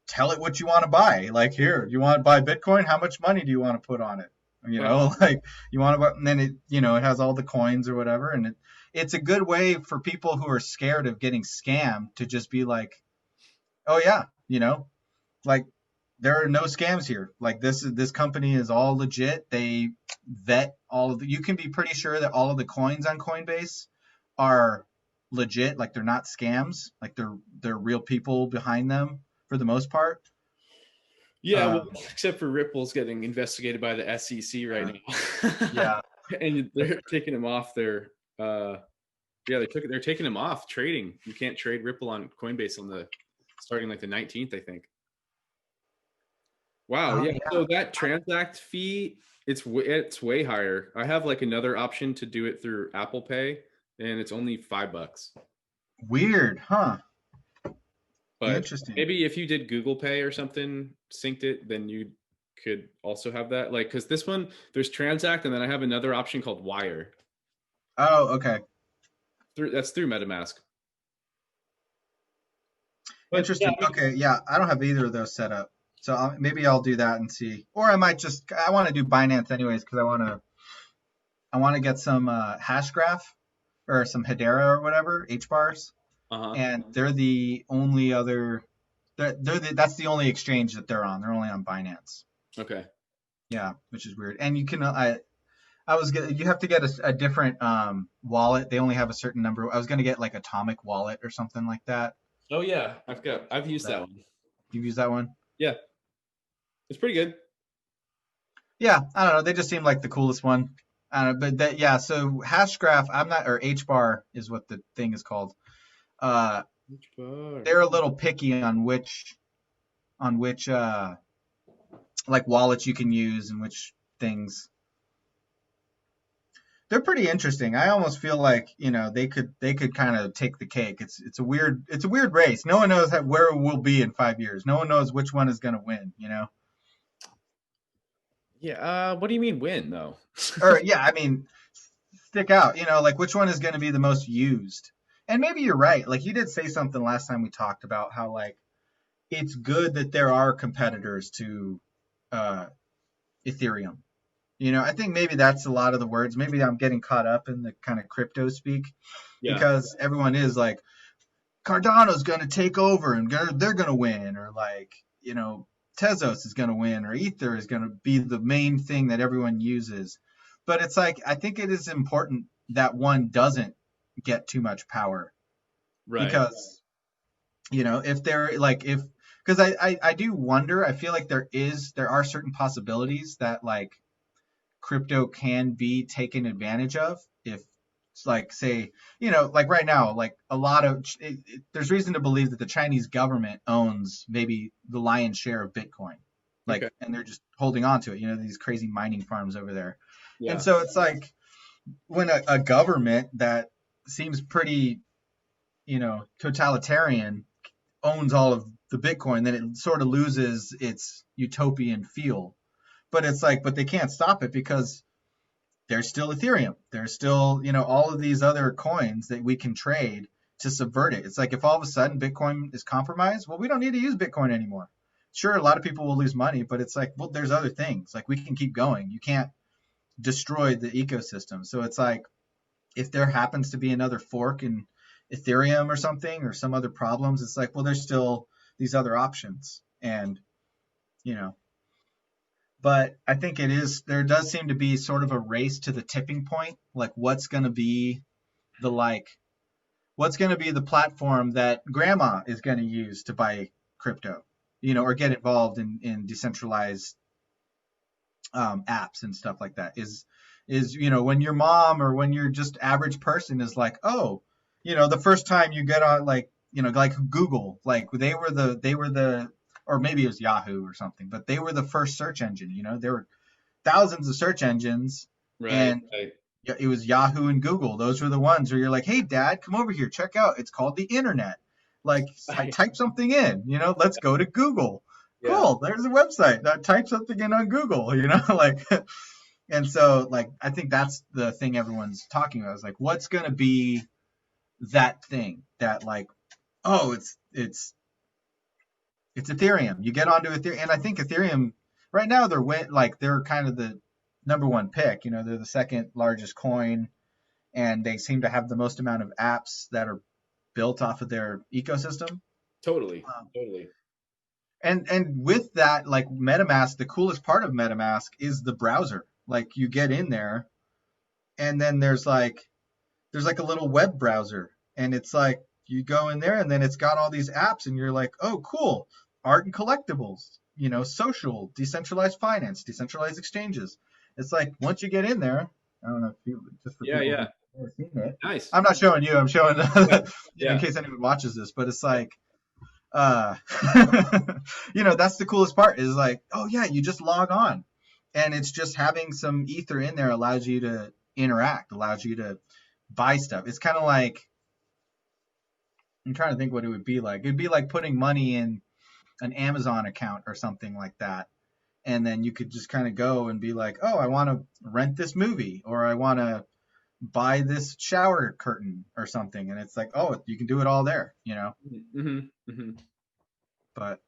tell it what you want to buy. Like, here, you want to buy Bitcoin? How much money do you want to put on it? You Uh-huh. know, like you want to buy, and then it has all the coins or whatever. And it's a good way for people who are scared of getting scammed to just be like, oh yeah, like there are no scams here. Like this company is all legit. They vet all of you can be pretty sure that all of the coins on Coinbase are legit, like they're not scams, like they're real people behind them for the most part. Yeah, well, Um, except for Ripple's getting investigated by the SEC right yeah, now. yeah, And they're taking him off their yeah, they're taking him off trading. You can't trade Ripple on Coinbase on the starting like the 19th, I think. Wow, oh yeah. yeah, So that transact fee, it's way higher. I have like another option to do it through Apple Pay, and it's only $5. weird, huh? But Interesting. maybe if you did Google Pay or something, synced it, then you could also have that. Like, because this one, there's Transact, and then I have another option called Wire. Oh, okay, That's through MetaMask. But yeah, interesting. Okay, yeah, I don't have either of those set up, so maybe I'll do that and see, or I might just I want to do Binance anyways because I want to get some hash graph or some Hedera or whatever H bars, uh-huh. and they're the only other. That's the only exchange that they're on. They're only on Binance. Okay. Yeah, which is weird. And you can you have to get a different wallet. They only have a certain number. I was gonna get like Atomic Wallet or something like that. Oh yeah, I've used That that one. you've used that one? Yeah, it's pretty good. Yeah, I don't know. They just seem like the coolest one. I don't know, but that yeah. So Hashgraph, I'm not, or H bar is what the thing is called. Uh, Which bar? they're a little picky on which like wallets you can use and which things. They're pretty interesting. I almost feel like they could kind of take the cake. It's a weird race. No one knows where we'll be in 5 years. No one knows which one is going to win. Yeah. What do you mean win though? Or yeah, I mean stick out. Like which one is going to be the most used. And maybe you're right. Like you did say something last time we talked about how like it's good that there are competitors to uh, Ethereum. I think maybe that's a lot of the words. Maybe I'm getting caught up in the kind of crypto speak Yeah. because everyone is like, Cardano's going to take over and they're going to win, or like, Tezos is going to win, or Ether is going to be the main thing that everyone uses. But it's like, I think it is important that one doesn't get too much power Right. because, if they're like, because I do wonder, I feel like there are certain possibilities that like crypto can be taken advantage of if it's like say like right now like a lot of there's reason to believe that the Chinese government owns maybe the lion's share of Bitcoin, like, Okay. and they're just holding on to it, these crazy mining farms over there. And Yeah. so it's like when a government that seems pretty totalitarian owns all of the Bitcoin, then it sort of loses its utopian feel. But it's like, but they can't stop it because there's still Ethereum. There's still, all of these other coins that we can trade to subvert it. It's like if all of a sudden Bitcoin is compromised, well, we don't need to use Bitcoin anymore. Sure, a lot of people will lose money, but it's like, well, there's other things. Like we can keep going. You can't destroy the ecosystem. So it's like if there happens to be another fork in Ethereum or something or some other problems, it's like, well, there's still these other options. And, you know, but I think there does seem to be sort of a race to the tipping point. Like the like, what's going to be the platform that grandma is going to use to buy crypto, or get involved in decentralized apps and stuff like that. Is when your mom or when you're just average person is like, oh, the first time you get on, like, like Google, like they were the or maybe it was Yahoo or something, but they were the first search engine. There were thousands of search engines, Right. and Right. it was Yahoo and Google. Those were the ones where you're like, hey, Dad, come over here, check out. It's called the internet. Like, I Right. type something in, let's go to Google. Yeah. Cool, there's a website. Type something in on Google, like, and so, like, I think that's the thing everyone's talking about is like, what's going to be that thing that, like, oh, it's Ethereum. You get onto Ethereum, and I think Ethereum right now they're kind of the number one pick. They're the second largest coin, and they seem to have the most amount of apps that are built off of their ecosystem. Totally. Um, Totally. and with that, like MetaMask, the coolest part of MetaMask is the browser. Like, you get in there, and then there's like a little web browser, and it's like you go in there, and then it's got all these apps, and you're like, oh, cool, art and collectibles, social, decentralized finance, decentralized exchanges. It's like, once you get in there, I don't know if you, just for Yeah. people Yeah. who've never seen it, Nice. I'm not showing you, I'm showing Yeah. in Yeah. case anyone watches this, but it's Yeah. like, uh that's the coolest part is like, oh yeah, you just log on, and it's just having some ether in there allows you to interact, allows you to buy stuff. It's kind of like, I'm trying to think what it would be like. It'd be like putting money in an Amazon account or something like that. And then you could just kind of go and be like, oh, I want to rent this movie, or I want to buy this shower curtain or something. And it's like, oh, you can do it all there. Hmm. Hmm. But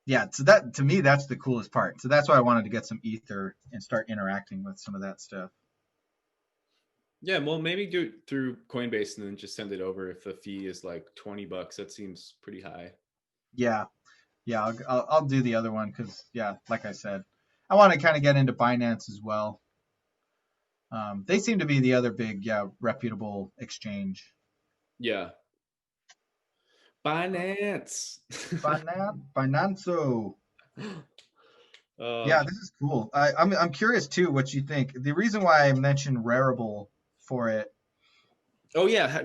yeah, so that, to me, that's the coolest part. So that's why I wanted to get some ether and start interacting with some of that stuff. Yeah. Well, maybe do it through Coinbase and then just send it over if the fee is like $20. That seems pretty high. Yeah, yeah, I'll do the other one because, yeah, like I said, I want to kind of get into Binance as well. They seem to be the other big, yeah, reputable exchange. Yeah. Binance. Binance. uh, Yeah, this is cool. I'm curious too what you think. The reason why I mentioned Rarible for it. oh yeah.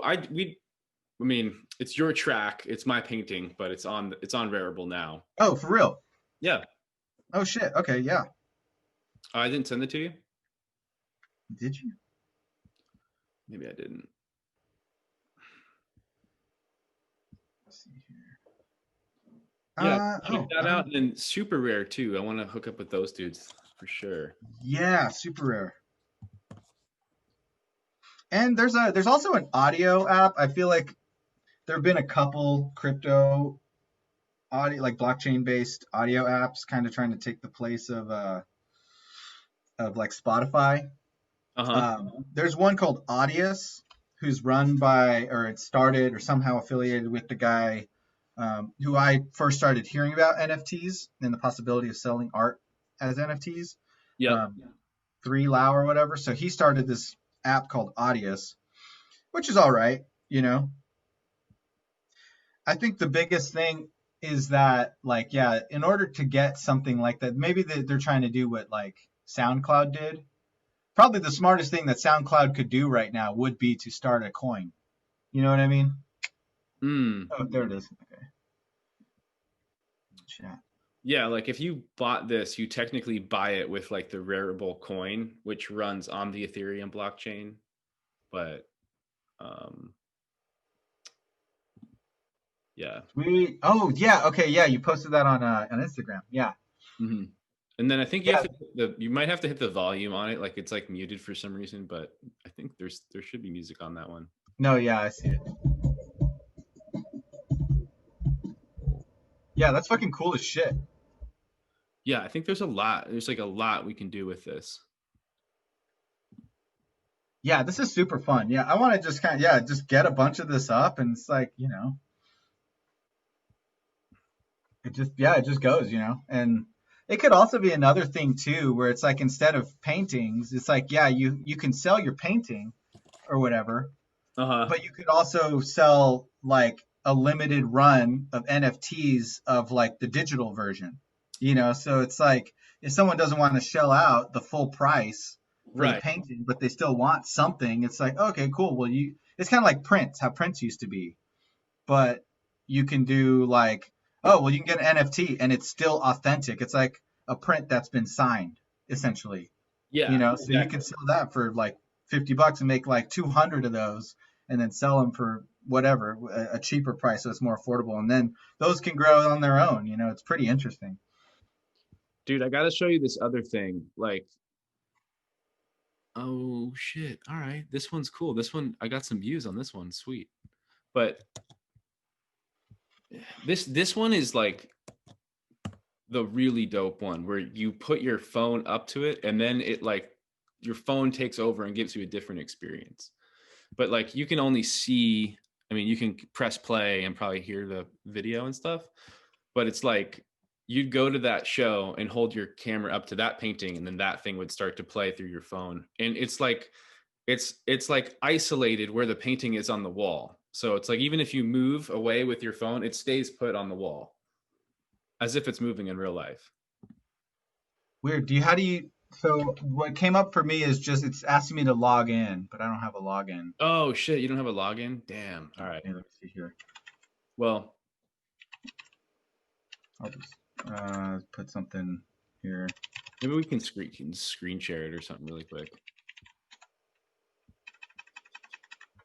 I mean, it's your track. It's my painting, but it's on Rarible now. Oh, for real? Yeah. Oh shit. Okay, yeah. I didn't send it to you. Did you? Maybe I didn't. Let's see here. Yeah, check that Oh, out. And then Super Rare too. I want to hook up with those dudes for sure. yeah, super rare. And there's also an audio app. I feel like there have been a couple crypto audio, like blockchain based audio apps, kind of trying to take the place of like Spotify. Uh huh. There's one called Audius, who's run by, or it started or somehow affiliated with the guy who I first started hearing about NFTs and the possibility of selling art as NFTs. Yep. Um, 3Lau or whatever. So he started this app called Audius, which is all right. I think the biggest thing is that, like, yeah, in order to get something like that, maybe they're trying to do what like SoundCloud did. Probably the smartest thing that SoundCloud could do right now would be to start a coin. You know what I mean? Mm. Oh, there it is. Okay. Chat. Yeah, like if you bought this, you technically buy it with like the Rarible coin, which runs on the Ethereum blockchain. But um, yeah. Sweet. Oh, yeah. Okay. Yeah. You posted that on Instagram. Yeah. Hmm. And then I think Yeah. you might have to hit the volume on it, like it's like muted for some reason. But I think there should be music on that one. No, yeah. I see it. Yeah. That's fucking cool as shit. Yeah, I think there's a lot. There's like a lot we can do with this. Yeah. This is super fun. Yeah. I want to just kind of, yeah, just get a bunch of this up, and it's like, it just goes. And it could also be another thing too, where it's like, instead of paintings, it's like, yeah, you can sell your painting or whatever, Uh huh. but you could also sell like a limited run of NFTs of like the digital version. So it's like if someone doesn't want to shell out the full price for the Right. painting, but they still want something, it's like, okay, cool. Well, it's kind of like prints, how prints used to be, but you can do like, oh, well, you can get an NFT and it's still authentic. It's like a print that's been signed, essentially. Yeah, So you can exactly. sell that for like $50 and make like 200 of those, and then sell them for whatever a cheaper price, so it's more affordable. And then those can grow on their own. It's pretty interesting. Dude, I gotta show you this other thing. Like, oh shit. All right. This one's cool. This one, I got some views on this one. Sweet. But this one is like the really dope one where you put your phone up to it and then it like your phone takes over and gives you a different experience. But like you can only see, I mean, you can press play and probably hear the video and stuff, but it's like you'd go to that show and hold your camera up to that painting and then that thing would start to play through your phone. And it's like it's like isolated where the painting is on the wall. So it's like even if you move away with your phone, it stays put on the wall as if it's moving in real life. Weird. How do you? So what came up for me is just it's asking me to log in, but I don't have a login. Oh shit, you don't have a login? Damn. All right. Here, let me see here. Well, I'll just put something here. maybe we can screen share it or something really quick.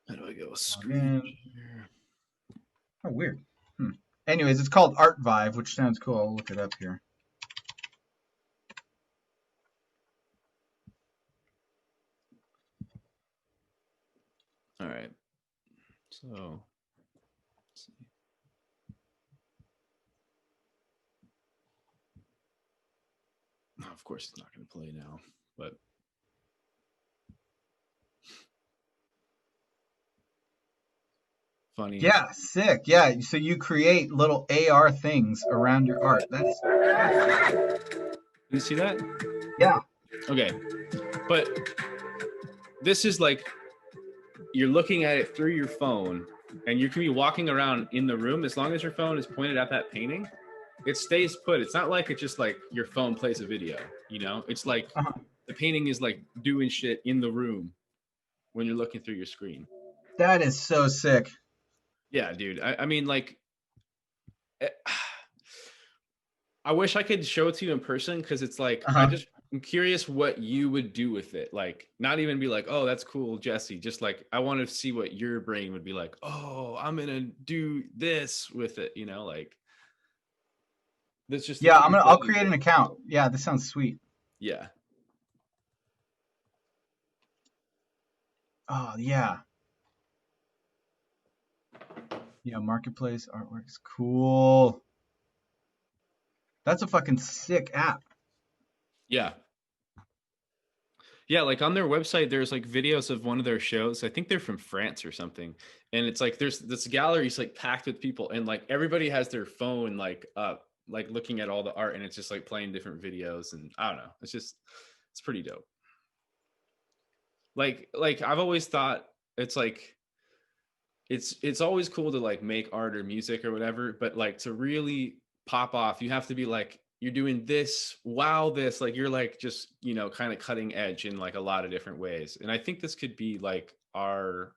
How do I go? Log Screen in. share. Oh, weird. Anyways, it's called Art Vive, which sounds cool. I'll look it up here. All right. So, let's see. Oh, of course, it's not going to play now, but funny. Yeah, sick. Yeah, so you create little AR things around your art. That's You see that? yeah. Okay. But this is like you're looking at it through your phone and you can be walking around in the room as long as your phone is pointed at that painting. It stays put. It's not like it's just like your phone plays a video, It's like Uh-huh. the painting is like doing shit in the room when you're looking through your screen. That is so sick. Yeah, dude. I mean, like, I wish I could show it to you in person because it's like Uh-huh. I'm curious what you would do with it. Like, not even be like, oh, that's cool, Jesse. Just like I want to see what your brain would be like. Oh, I'm gonna do this with it. Like that's just the Yeah, I'll capabilities create that an account. Yeah, this sounds sweet. yeah. Oh, yeah. Yeah, marketplace artwork's cool. That's a fucking sick app. Yeah. Yeah, like on their website, there's like videos of one of their shows. I think they're from France or something. And it's like there's this gallery's like packed with people, and like everybody has their phone like up, like looking at all the art, and it's just like playing different videos. And I don't know. It's pretty dope. Like I've always thought it's like it's always cool to like make art or music or whatever, but like to really pop off, you have to be like you're doing this, wow, this like you're like just kind of cutting edge in like a lot of different ways. And I think this could be like our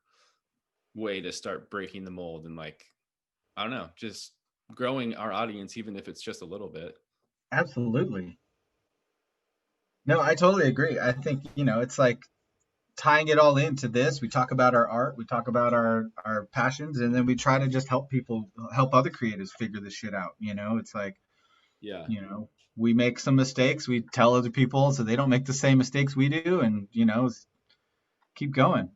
way to start breaking the mold and like I don't know, just growing our audience even if it's just a little bit. Absolutely. No, I totally agree. I think, it's like tying it all into this. We talk about our art, we talk about our passions, and then we try to just help other creatives figure this shit out. It's like, Yeah. we make some mistakes, we tell other people so they don't make the same mistakes we do, and keep going.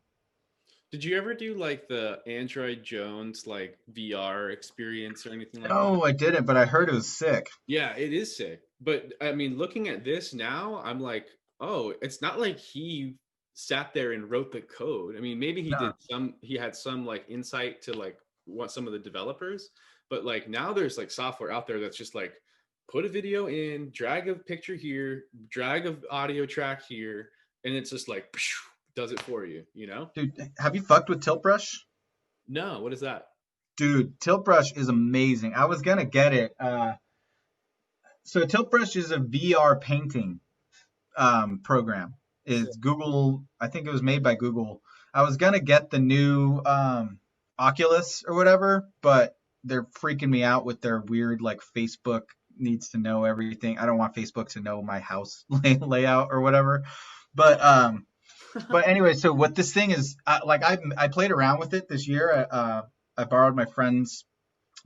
Did you ever do like the Android Jones like VR experience or anything like that? No, I didn't, but I heard it was sick. Yeah, it is sick. But I mean, looking at this now, I'm like, oh, it's not like he sat there and wrote the code. I mean, maybe No, he had some like insight to like what some of the developers, but like now there's like software out there that's just like put a video in, drag a picture here, drag a audio track here, and it's just like does it for you. dude, have you fucked with Tilt Brush? No, what is that? Dude, Tilt Brush is amazing. I was gonna get it. So Tilt Brush is a VR painting program. So, It's Google. I think it was made by Google. I was gonna get the new Oculus or whatever, but they're freaking me out with their weird like Facebook needs to know everything. I don't want Facebook to know my house layout or whatever. But anyway, so what this thing is, like I played around with it this year. I borrowed my friend's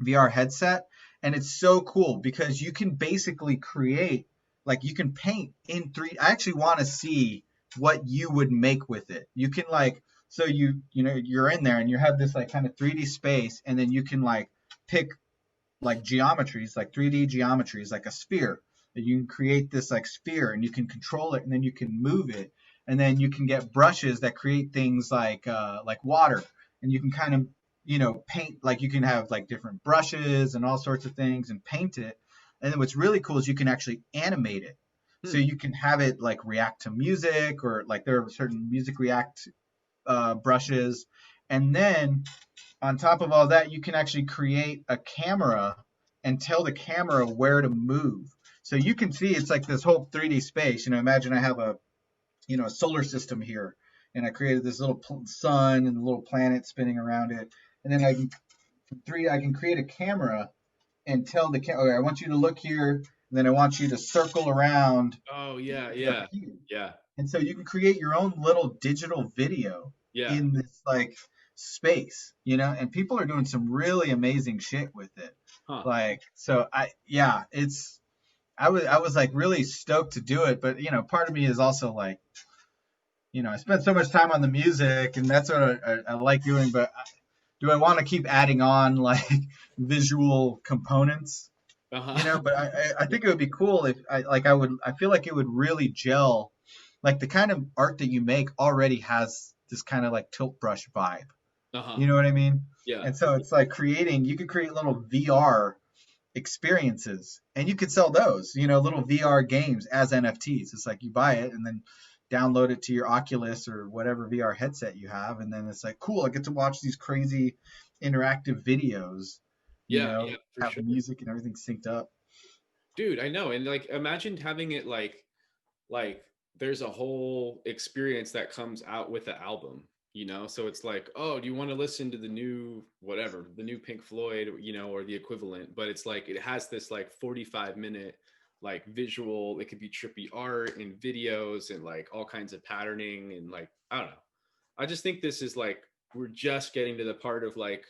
VR headset, and it's so cool because you can basically create, like you can paint in three. I actually want to see what you would make with it. You can like, so you know you're in there and you have this like kind of 3D space, and then you can like pick like geometries, like 3D geometries, like a sphere. And you can create this like sphere and you can control it and then you can move it. And then you can get brushes that create things like water. And you can kind of, paint, like you can have like different brushes and all sorts of things and paint it. And then what's really cool is you can actually animate it. So hmm. you can have it like react to music, or like there are certain music react brushes. And then on top of all that, you can actually create a camera and tell the camera where to move. So you can see it's like this whole 3D space. Imagine I have a solar system here, and I created this little sun and a little planet spinning around it. And then I can create a camera and tell the camera, okay, I want you to look here, and then I want you to circle around Oh yeah, up yeah, here. yeah, And so you can create your own little digital video yeah. in this like space, and people are doing some really amazing shit with it. Huh. Like, so yeah, I was like really stoked to do it, but part of me is also like, I spent so much time on the music, and that's what I like doing, but do I want to keep adding on like visual components? Uh-huh. But I think it would be cool if I feel like it would really gel. Like the kind of art that you make already has this kind of like tilt brush vibe. Uh-huh. You know what I mean? Yeah. And so it's like you could create little VR experiences, and you could sell those, little VR games as NFTs. It's like you buy it and then download it to your Oculus or whatever VR headset you have, and then it's like, cool, I get to watch these crazy interactive videos, Yeah, yeah, for have sure. music and everything synced up. Dude, I know. And like imagine having it like there's a whole experience that comes out with the album, so it's like, oh, do you want to listen to the new whatever, the new Pink Floyd, or the equivalent, but it's like it has this like 45-minute like visual, it could be trippy art and videos and like all kinds of patterning and like I don't know. I just think this is like we're just getting to the part of like,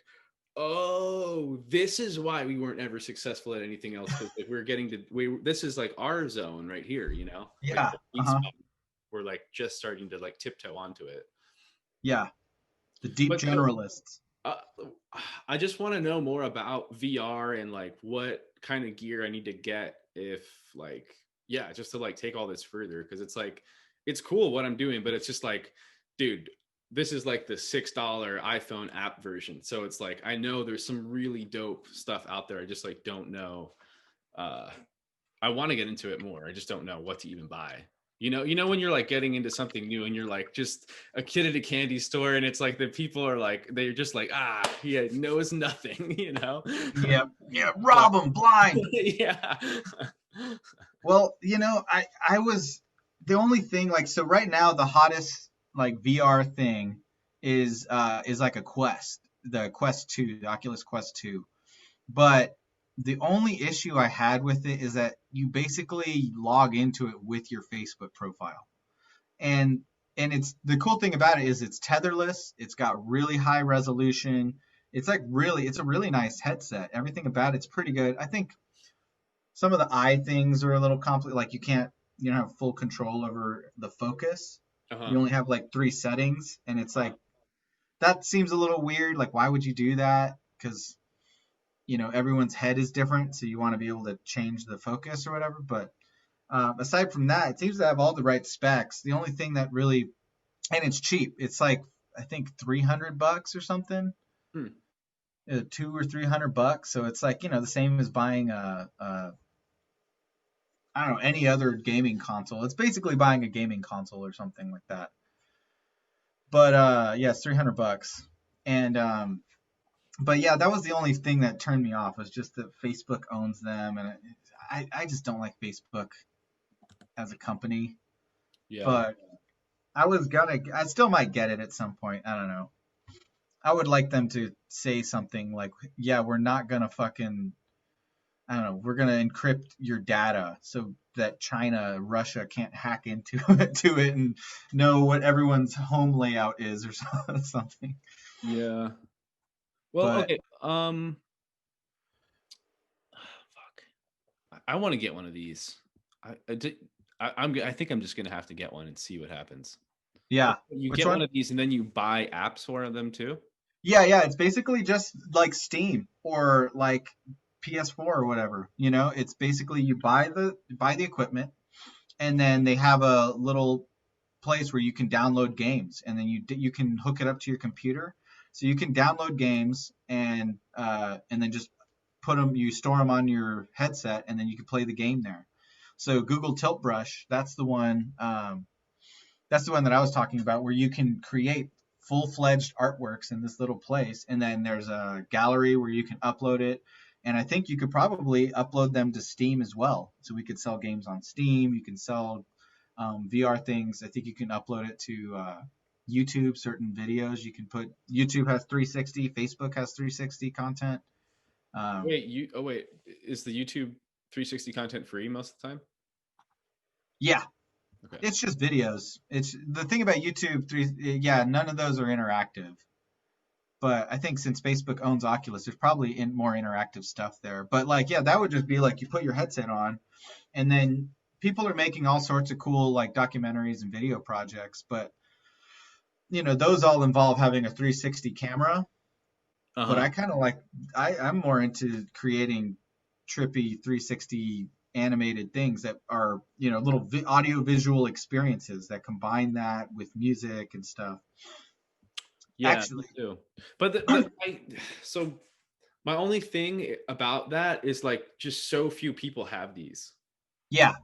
oh, this is why we weren't ever successful at anything else, because like we're getting to this is like our zone right here, like Yeah. the sweet Uh-huh. spot. We're like just starting to like tiptoe onto it. Yeah. The deep But so generalists. uh, I just want to know more about VR and like what kind of gear I need to get if like yeah, just to like take all this further, because it's like it's cool what I'm doing, but it's just like, dude, this is like the $6 iPhone app version. So it's like I know there's some really dope stuff out there. I just like don't know. Uh, I want to get into it more. I just don't know what to even buy. When you're like getting into something new and you're like just a kid at a candy store and it's like the people are like they're just like he knows nothing. Yeah. Yeah. But Rob them blind. yeah. Well, I was the only thing, like, so right now the hottest like VR thing is like a Quest, the Quest 2, the Oculus Quest 2. But the only issue I had with it is that you basically log into it with your Facebook profile. And it's the cool thing about it is it's tetherless, it's got really high resolution. It's a really nice headset. Everything about it's pretty good. I think some of the eye things are a little complicated. Like you don't have full control over the focus. Uh-huh. You only have like three settings, and it's Uh-huh. like that seems a little weird. Like, why would you do that? Because everyone's head is different, so you want to be able to change the focus or whatever. But aside from that, it seems to have all the right specs. The only thing that really, and it's cheap. It's like I think $300 or something, Hmm. $200 or $300. So it's like the same as buying a I don't know, any other gaming console. It's basically buying a gaming console or something like that. But yeah, it's $300. And But yeah, that was the only thing that turned me off, was just that Facebook owns them, and I just don't like Facebook as a company. Yeah. But I still might get it at some point. I don't know. I would like them to say something like, yeah, we're not gonna fucking, I don't know, we're gonna encrypt your data so that China, Russia can't hack into it and know what everyone's home layout is or something. Yeah. Well, But okay. Fuck. I want to get one of these. I did. I think I'm just gonna have to get one and see what happens. yeah, You which get one one? of these and then you buy apps for them too. Yeah, yeah, it's basically just like Steam or like PS4 or whatever. It's basically you buy the equipment, and then they have a little place where you can download games, and then you can hook it up to your computer, so you can download games, and then just you store them on your headset, and then you can play the game there. So Google Tilt Brush, that's the one that I was talking about, where you can create full-fledged artworks in this little place, and then there's a gallery where you can upload it. And I think you could probably upload them to Steam as well. So we could sell games on Steam. You can sell VR things. I think you can upload it to YouTube. Certain videos you can put. YouTube has 360. Facebook has 360 content. Um, Wait, is the YouTube 360 content free most of the time? yeah, Okay. it's just videos. It's the thing about YouTube. Yeah, none of those are interactive. But I think since Facebook owns Oculus, there's probably more interactive stuff there. But like, yeah, that would just be like you put your headset on, and then people are making all sorts of cool like documentaries and video projects. But those all involve having a 360 camera. But Uh-huh. I kind of like, I'm more into creating trippy 360 animated things that are little audio visual experiences that combine that with music and stuff. Yeah, me Actually, too. But so my only thing about that is like just so few people have these. yeah,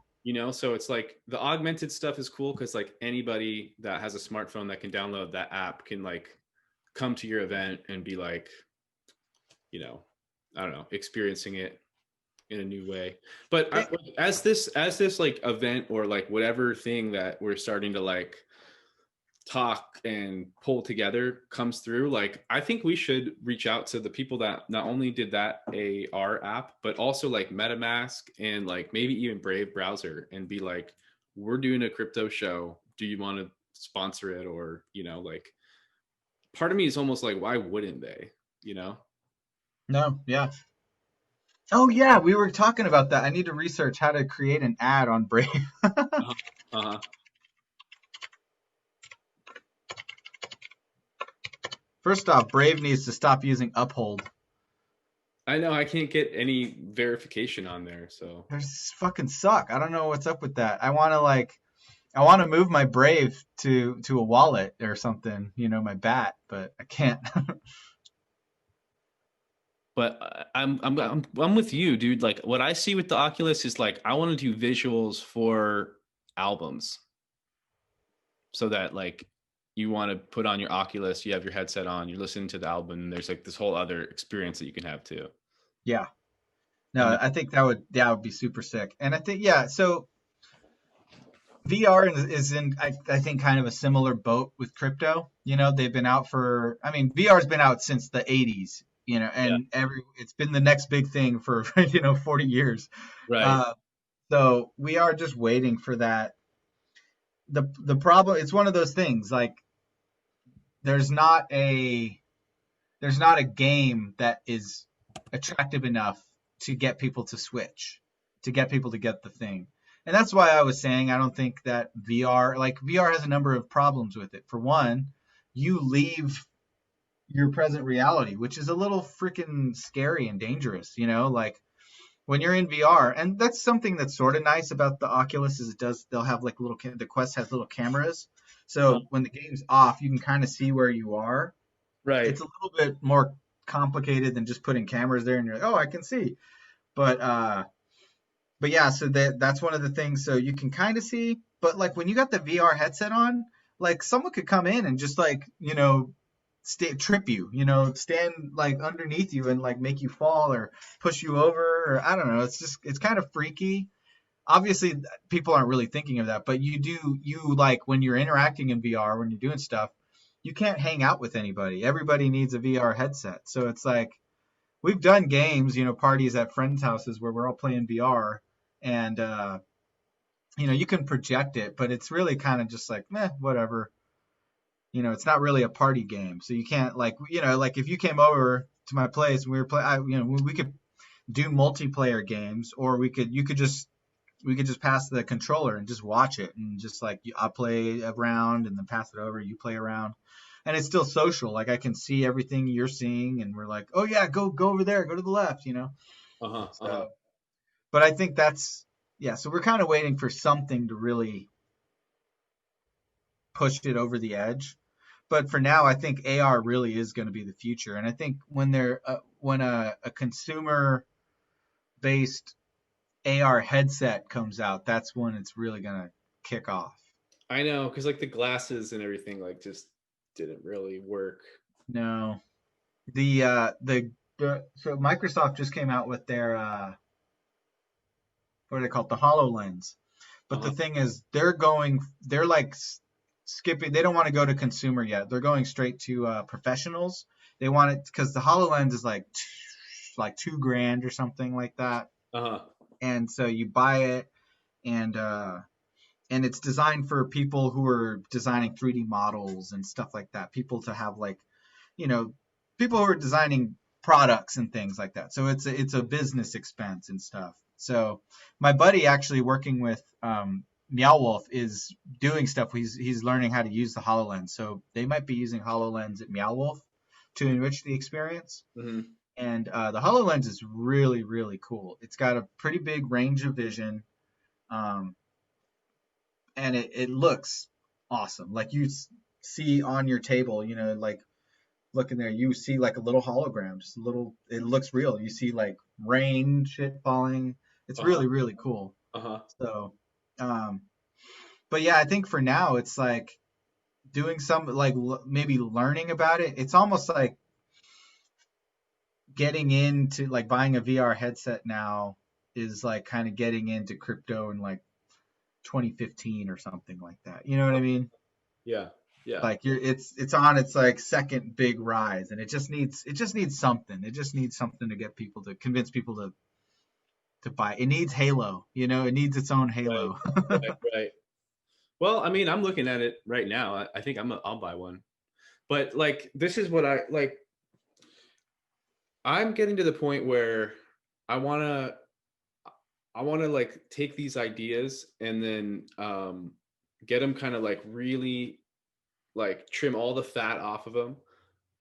So it's like the augmented stuff is cool because like anybody that has a smartphone that can download that app can like come to your event and be like, you know, I don't know, experiencing it in a new way. But it, as this like event or like whatever thing that we're starting to like talk and pull together comes through, like I think we should reach out to the people that not only did that AR app but also like MetaMask and like maybe even Brave browser and be like, we're doing a crypto show, do you want to sponsor it? Or like part of me is almost like, why wouldn't they? you know no, yeah. Oh yeah, we were talking about that. I need to research how to create an ad on Brave. uh-huh. Uh-huh. First off, Brave needs to stop using Uphold. I know I can't get any verification on there, so They fucking suck. I don't know what's up with that. I want to move my Brave to a wallet or something, my bat, but I can't. but I'm with you, dude. Like what I see with the Oculus is like I want to do visuals for albums, so that like you want to put on your Oculus, you have your headset on, you're listening to the album, and there's like this whole other experience that you can have too. Yeah. And No, I think that would be super sick. And I think, yeah, so VR is in, I think, kind of a similar boat with crypto. They've been out I mean, VR's been out since the 80s, yeah, and it's been the next big thing for, 40 years. right. Uh, so we are just waiting for that. The problem, it's one of those things like there's not a there's not a game that is attractive enough to get people to switch, to get people to get the thing. And that's why I was saying I don't think that VR has a number of problems with it. For one, you leave your present reality, which is a little freaking scary and dangerous, like when you're in VR. And that's something that's sort of nice about the Oculus is they'll have like the Quest has little cameras. Uh, So when the game's off, you can kind of see where you are. right. It's a little bit more complicated than just putting cameras there and you're like, oh, I can see. But yeah, so that's one of the things. So you can kind of see, but like when you got the VR headset on, like someone could come in and just like, trip you, stand like underneath you and like make you fall or push you over, or I don't know. It's kind of freaky. Obviously, people aren't really thinking of that, but you like when you're interacting in VR, when you're doing stuff, you can't hang out with anybody. Everybody needs a VR headset. So it's like we've done games, parties at friends' houses where we're all playing VR, and you can project it, but it's really kind of just like, meh, whatever. It's not really a party game, so you can't like if you came over to my place and we were we could do multiplayer games, or we could just pass the controller and just watch it, and just like I'll play a round and then pass it over, you play around, and it's still social. Like I can see everything you're seeing, and we're like, oh yeah, go over there, go to the left. Uh-huh. Uh-huh. So, but I think that's yeah. So we're kind of waiting for something to really push it over the edge. But for now, I think AR really is going to be the future. And I think when a consumer based AR headset comes out, that's when it's really going to kick off. I know, because like the glasses and everything like just didn't really work. No, so Microsoft just came out with their what are they called, the HoloLens. But the Uh-huh. thing is, they're like skipping. They don't want to go to consumer yet. They're going straight to professionals. They want it because the HoloLens is like 2 grand or something like that. Uh-huh. And so you buy it, and it's designed for people who are designing 3D models and stuff like that. People to have like, you know, people who are designing products and things like that. So it's a business expense and stuff. So my buddy actually working with Meow Wolf is doing stuff. He's learning how to use the HoloLens. So they might be using HoloLens at Meow Wolf to enrich the experience. Mm-hmm. And the HoloLens is really, really cool. It's got a pretty big range of vision, um, and it looks awesome. Like you see on your table, like looking there, you see like a little hologram, just a little. It looks real. You see like rain, shit falling. It's Uh-huh. really, really cool. Uh-huh. So, um, but yeah, I think for now it's like doing some like maybe learning about it. It's almost like getting into like buying a VR headset now is like kind of getting into crypto in like 2015 or something like that. You know what I mean? Yeah. Yeah. Like it's on its like second big rise, and it just needs something. It just needs something to get people to convince people to buy. It needs Halo, it needs its own Right. Halo. Right. Right. Well, I mean, I'm looking at it right now. I think I'll buy one. But like this is what I like. I'm getting to the point where I want to like take these ideas and then get them kind of like really like trim all the fat off of them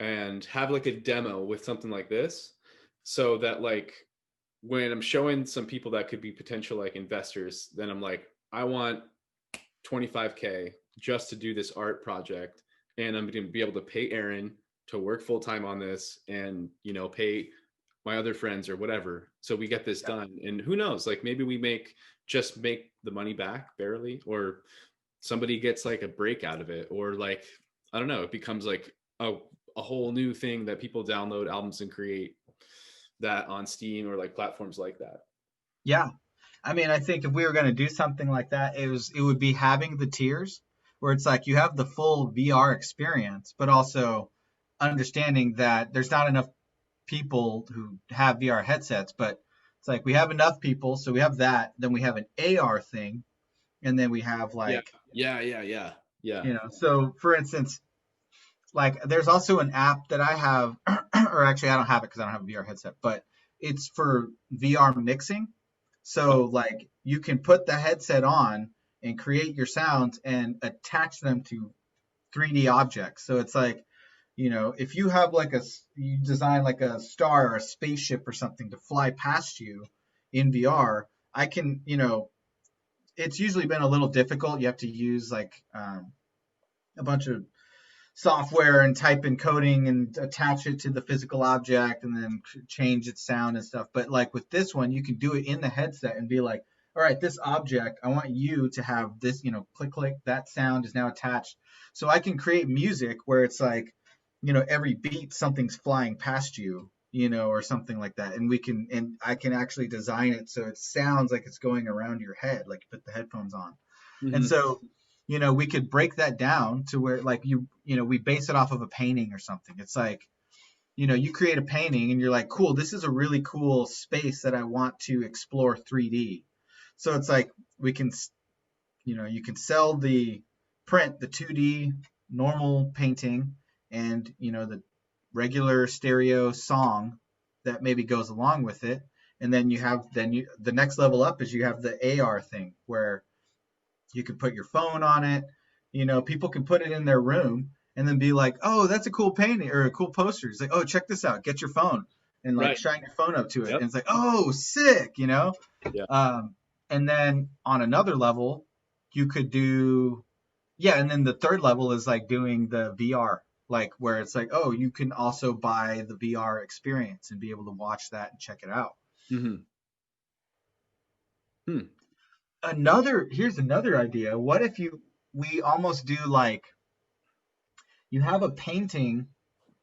and have like a demo with something like this so that like when I'm showing some people that could be potential like investors, then I'm like, I want 25K just to do this art project, and I'm going to be able to pay Aaron to work full time on this, and pay my other friends or whatever, so we get this Yeah. done. And who knows, like maybe we make the money back barely, or somebody gets like a break out of it, or like I don't know, it becomes like a whole new thing that people download albums and create that on Steam or like platforms like that. Yeah. I mean, I think if we were going to do something like that, it would be having the tiers where it's like you have the full VR experience, but also understanding that there's not enough people who have VR headsets, but it's like we have enough people, so we have that, then we have an AR thing, and then we have Yeah, like, yeah, yeah, yeah, yeah. so for instance, like there's also an app that I have, or actually I don't have it because I don't have a VR headset, but it's for VR mixing. Oh, So like you can put the headset on and create your sounds and attach them to 3D objects. So it's like, if you have like you design like a star or a spaceship or something to fly past you in VR, I can, it's usually been a little difficult. You have to use like a bunch of software and type in coding and attach it to the physical object and then change its sound and stuff. But like with this one, you can do it in the headset and be like, all right, this object, I want you to have this, click, click, that sound is now attached. So I can create music where it's like, every beat something's flying past you, or something like that. And I can actually design it so it sounds like it's going around your head, like you put the headphones on. And Mm-hmm. so, we could break that down to where like we base it off of a painting or something. It's like, you create a painting and you're like, cool, this is a really cool space that I want to explore 3D. So it's like we can, you can sell the print, the 2D normal painting, and the regular stereo song that maybe goes along with it. And then the next level up is you have the AR thing where you can put your phone on it. People can put it in their room and then be like, "Oh, that's a cool painting or a cool poster." It's like, "Oh, check this out. Get your phone and like Right. shine your phone up to it." Yep. And it's like, "Oh, sick." Yeah. Um, and then on another level, you could do, yeah. And then the third level is like doing the VR, like where it's like, oh, you can also buy the VR experience and be able to watch that and check it out. Mm-hmm. Hmm. Here's another idea. What if we almost do like you have a painting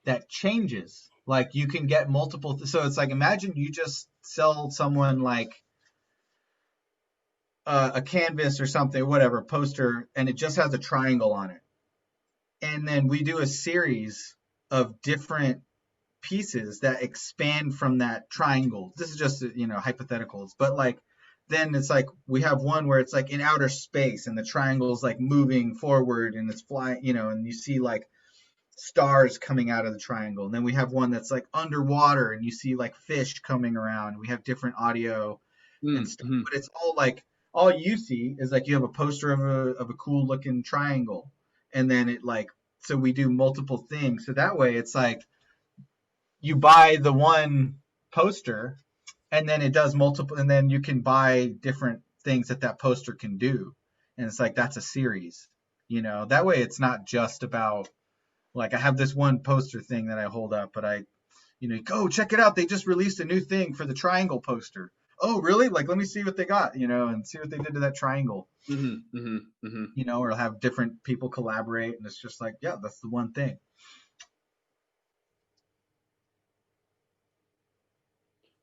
that changes. Like you can get multiple. So it's like imagine you just sell someone like a canvas or something, whatever poster, and it just has a triangle on it. And then we do a series of different pieces that expand from that triangle. This is just hypotheticals, but like then it's like we have one where it's like in outer space and the triangle is like moving forward and it's flying, and you see like stars coming out of the triangle. And then we have one that's like underwater and you see like fish coming around. We have different audio and stuff, Mm-hmm. but it's all like all you see is like you have a poster of a cool looking triangle, and then it like so we do multiple things. So that way it's like you buy the one poster and then it does multiple, and then you can buy different things that poster can do, and it's like that's a series. That way it's not just about like I have this one poster thing that I hold up, but go check it out. They just released a new thing for the triangle poster. Oh, really? Like, let me see what they got, and see what they did to that triangle, Mm-hmm. Mm-hmm. Mm-hmm. or have different people collaborate. And it's just like, yeah, that's the one thing.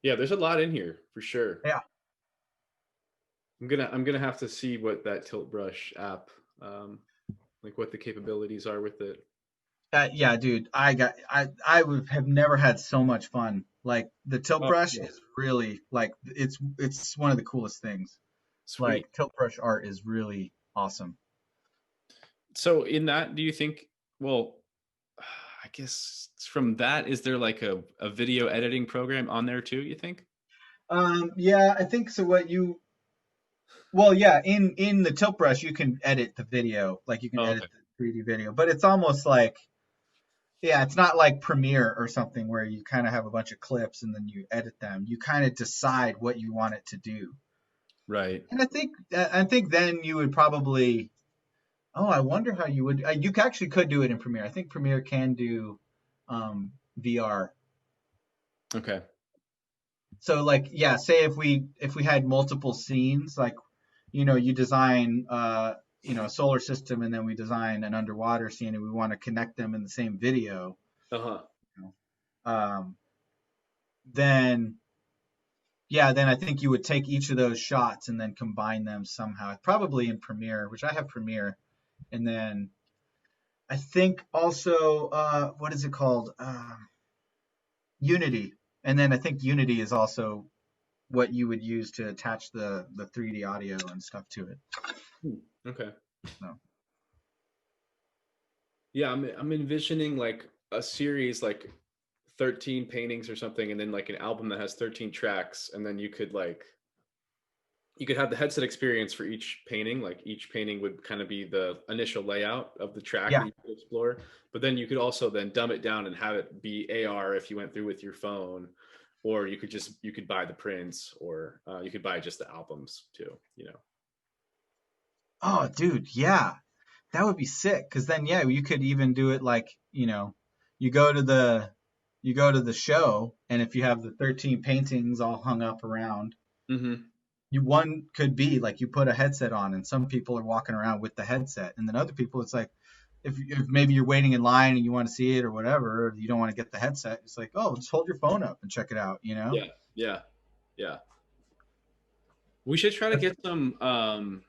Yeah, there's a lot in here for sure. Yeah. I'm gonna have to see what that tilt brush app, um, like what the capabilities are with it. Yeah, dude, I would have never had so much fun. Like the tilt Oh, brush cool. is really like it's one of the coolest things. Sweet. Like tilt brush art is really awesome. So in that, do you think? Well, I guess from that, is there like a video editing program on there too? You think? Yeah, I think so. Well, yeah, in the tilt brush you can edit the video, like you can Oh, edit okay. the 3D video, but it's almost like, yeah, it's not like Premiere or something where you kind of have a bunch of clips and then you edit them. You kind of decide what you want it to do. Right. And I think then you would probably, oh, I wonder how you would, you actually could do it in Premiere. I think Premiere can do VR. Okay. So like, yeah, say if we had multiple scenes, like, you design a solar system and then we design an underwater scene and we want to connect them in the same video, Uh-huh. you um, then yeah, then I think you would take each of those shots and then combine them somehow, probably in Premiere, which I have Premiere, and then I think also what is it called? Unity, and then I think Unity is also what you would use to attach the 3D audio and stuff to it. Hmm. Okay. So Yeah, I'm envisioning like a series like 13 paintings or something, and then like an album that has 13 tracks, and then you could have the headset experience for each painting. Like each painting would kind of be the initial layout of the track that yeah. you could explore. But then you could also then dumb it down and have it be AR if you went through with your phone, or you could buy the prints, or you could buy just the albums too. Oh, dude, yeah. That would be sick. Cause then yeah, you could even do it like, you go to the you go to the show and if you have the 13 paintings all hung up around, Mm-hmm. one could be like you put a headset on and some people are walking around with the headset and then other people it's like if maybe you're waiting in line and you want to see it or whatever, or you don't want to get the headset, it's like, oh, just hold your phone up and check it out, you know? Yeah, yeah, yeah. We should try to get some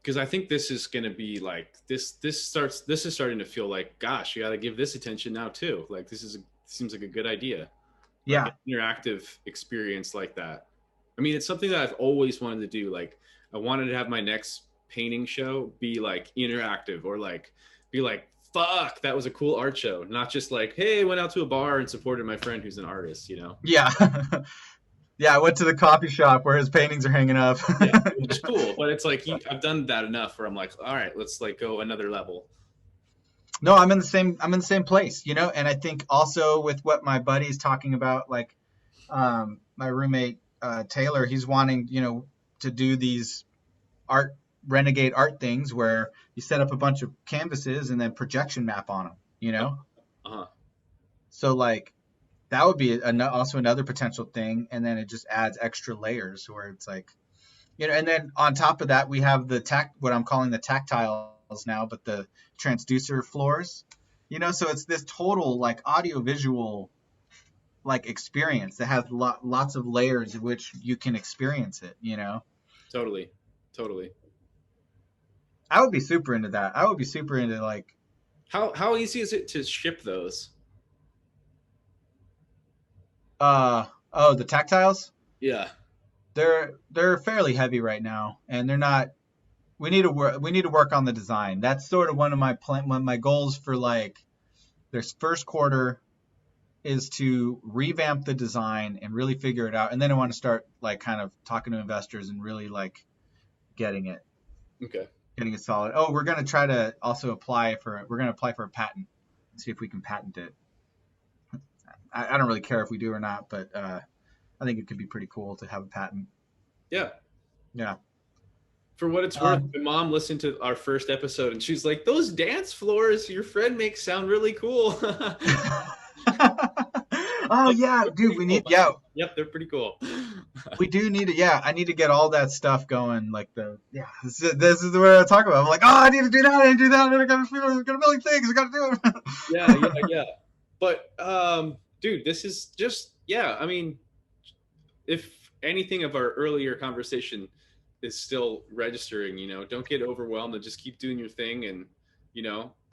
because I think this is going to be like this is starting to feel like, gosh, you got to give this attention now too. Like seems like a good idea, like Yeah. an interactive experience like that. I mean, it's something that I've always wanted to do. Like I wanted to have my next painting show be like interactive, or like be like, fuck, that was a cool art show, not just like, hey, I went out to a bar and supported my friend who's an artist, you know? Yeah. Yeah, I went to the coffee shop where his paintings are hanging up. Yeah, which is cool, but it's like I've done that enough where I'm like, all right, let's like go another level. No, I'm in the same place, you know, and I think also with what my buddy's talking about, like my roommate Taylor, he's wanting, to do these art renegade art things where you set up a bunch of canvases and then projection map on them, you know? Uh-huh. So like that would be also another potential thing, and then it just adds extra layers where it's like, and then on top of that we have what I'm calling the tactiles now, but the transducer floors, so it's this total like audio visual like experience that has lots of layers in which you can experience it. Totally. Totally. I would be super into that. I would be super into like How easy is it to ship those? the tactiles. Yeah. They're fairly heavy right now, and they're not. We need to work on the design. That's sort of one of my goals for like this first quarter is to revamp the design and really figure it out, and then I want to start like kind of talking to investors and really like getting it Okay. solid. Oh, we're gonna try to also apply for a patent and see if we can patent it. I don't really care if we do or not, but I think it could be pretty cool to have a patent. Yeah. Yeah. For what it's worth, my mom listened to our first episode and she's like, "Those dance floors your friend makes sound really cool." Oh yeah, dude, we need Yep, they're pretty cool. we do need to I need to get all that stuff going. Like this is where I talk about. I'm like, oh, I need to do that, I need to do that, I got a million things, I got to do it. Yeah. But dude, this is just I mean, if anything of our earlier conversation is still registering, don't get overwhelmed and just keep doing your thing. And,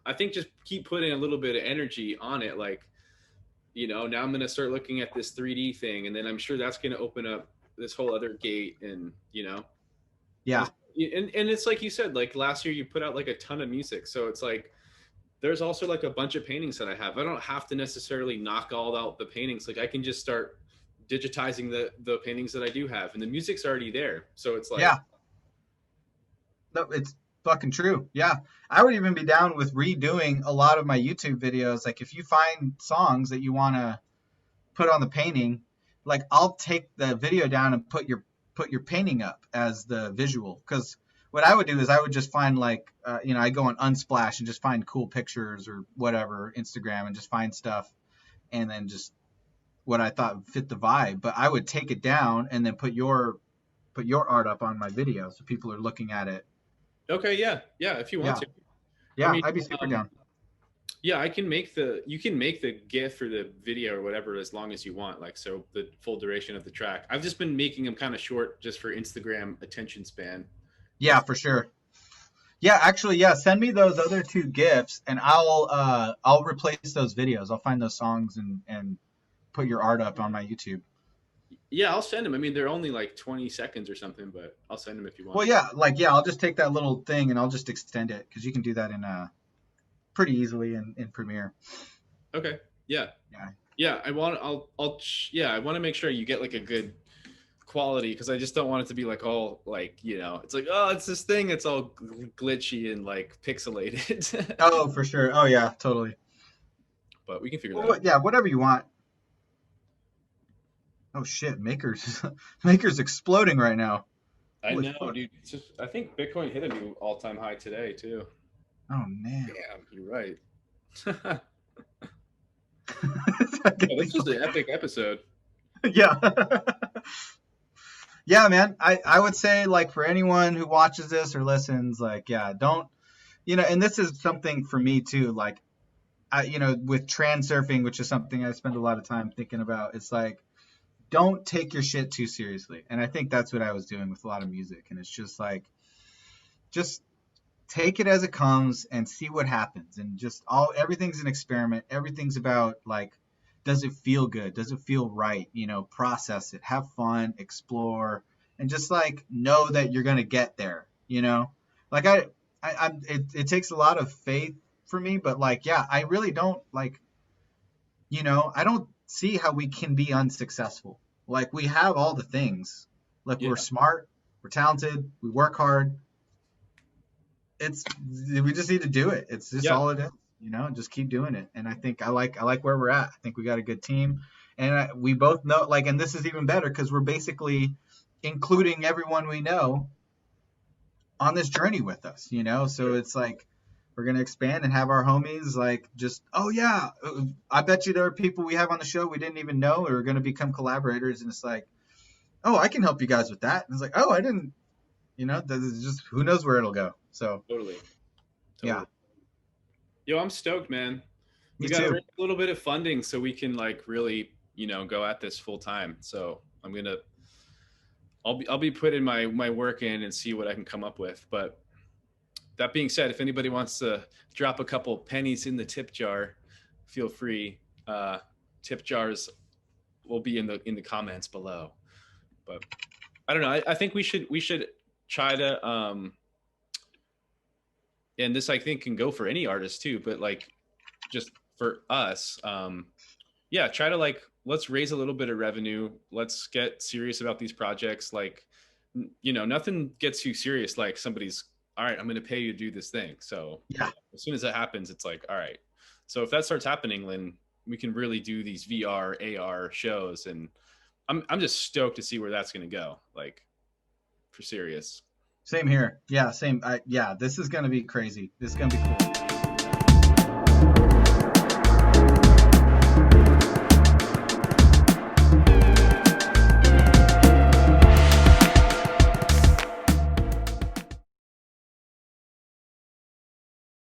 I think just keep putting a little bit of energy on it. Like, now I'm going to start looking at this 3D thing, and then I'm sure that's going to open up this whole other gate. And, Yeah. And it's like you said, like last year you put out like a ton of music. So it's like, there's also like a bunch of paintings that I have. I don't have to necessarily knock all out the paintings. Like I can just start digitizing the paintings that I do have, and the music's already there. So it's like, yeah, no, it's fucking true. Yeah, I would even be down with redoing a lot of my YouTube videos. Like if you find songs that you want to put on the painting, like I'll take the video down and put your painting up as the visual. Because what I would do is I would just find like I go on Unsplash and just find cool pictures or whatever, Instagram, and just find stuff, and then just what I thought fit the vibe. But I would take it down and then put your art up on my video so people are looking at it. Okay, yeah, if you want to. Yeah, I mean, I'd be super down. Yeah, you can make the GIF or the video or whatever as long as you want, like so the full duration of the track. I've just been making them kind of short just for Instagram attention span. Yeah, for sure. Yeah, actually, send me those other two GIFs and I'll replace those videos. I'll find those songs and put your art up on my YouTube. Yeah, I'll send them. I mean, they're only like 20 seconds or something, but I'll send them if you want. Well, I'll just take that little thing and I'll just extend it because you can do that in pretty easily in Premiere. Okay. Yeah. I want to make sure you get like a good quality, because I just don't want it to be like all like, it's like, oh, it's this thing, it's all glitchy and like pixelated. Oh, for sure. Oh yeah, totally. But we can figure that out. Yeah, whatever you want. Oh shit, Maker's exploding right now. I know, dude. I think Bitcoin hit a new all-time high today too. Oh man. Damn, you're right. This was an epic episode. Yeah. Yeah, man. I would say like for anyone who watches this or listens, like don't And this is something for me too. Like, with transurfing, which is something I spend a lot of time thinking about. It's like, don't take your shit too seriously. And I think that's what I was doing with a lot of music. And it's just like, just take it as it comes and see what happens. And just everything's an experiment. Everything's about like, does it feel good? Does it feel right? Process it, have fun, explore, and just like know that you're gonna get there. Like it takes a lot of faith for me, but like, yeah, I really don't like, I don't see how we can be unsuccessful. Like we have all the things. Like Yeah. we're smart, we're talented, we work hard. We just need to do it. It's just Yeah. all it is, just keep doing it. And I think I like where we're at. I think we got a good team, and we both know, like, and this is even better because we're basically including everyone we know on this journey with us, so it's like we're going to expand and have our homies like just, oh yeah, I bet you there are people we have on the show we didn't even know are going to become collaborators, and it's like, oh, I can help you guys with that. And it's like, oh, I didn't, this is just, who knows where it'll go. So Totally. yeah, Totally. Yo, I'm stoked, man. me We got to too. raise a little bit of funding so we can like really, go at this full time. So I'll be putting my work in and see what I can come up with. But that being said, if anybody wants to drop a couple pennies in the tip jar, feel free. Tip jars will be in the comments below. But I don't know. I think we should try to and this I think can go for any artist too, but like just for us, yeah, try to like, let's raise a little bit of revenue. Let's get serious about these projects. Like, nothing gets too serious. Like somebody's, all right, I'm going to pay you to do this thing. So Yeah, as soon as that happens, it's like, all right. So if that starts happening, then we can really do these VR, AR shows. And I'm just stoked to see where that's going to go. Like for serious. same here. Yeah, same. Yeah, this is going to be crazy. This is going to be cool.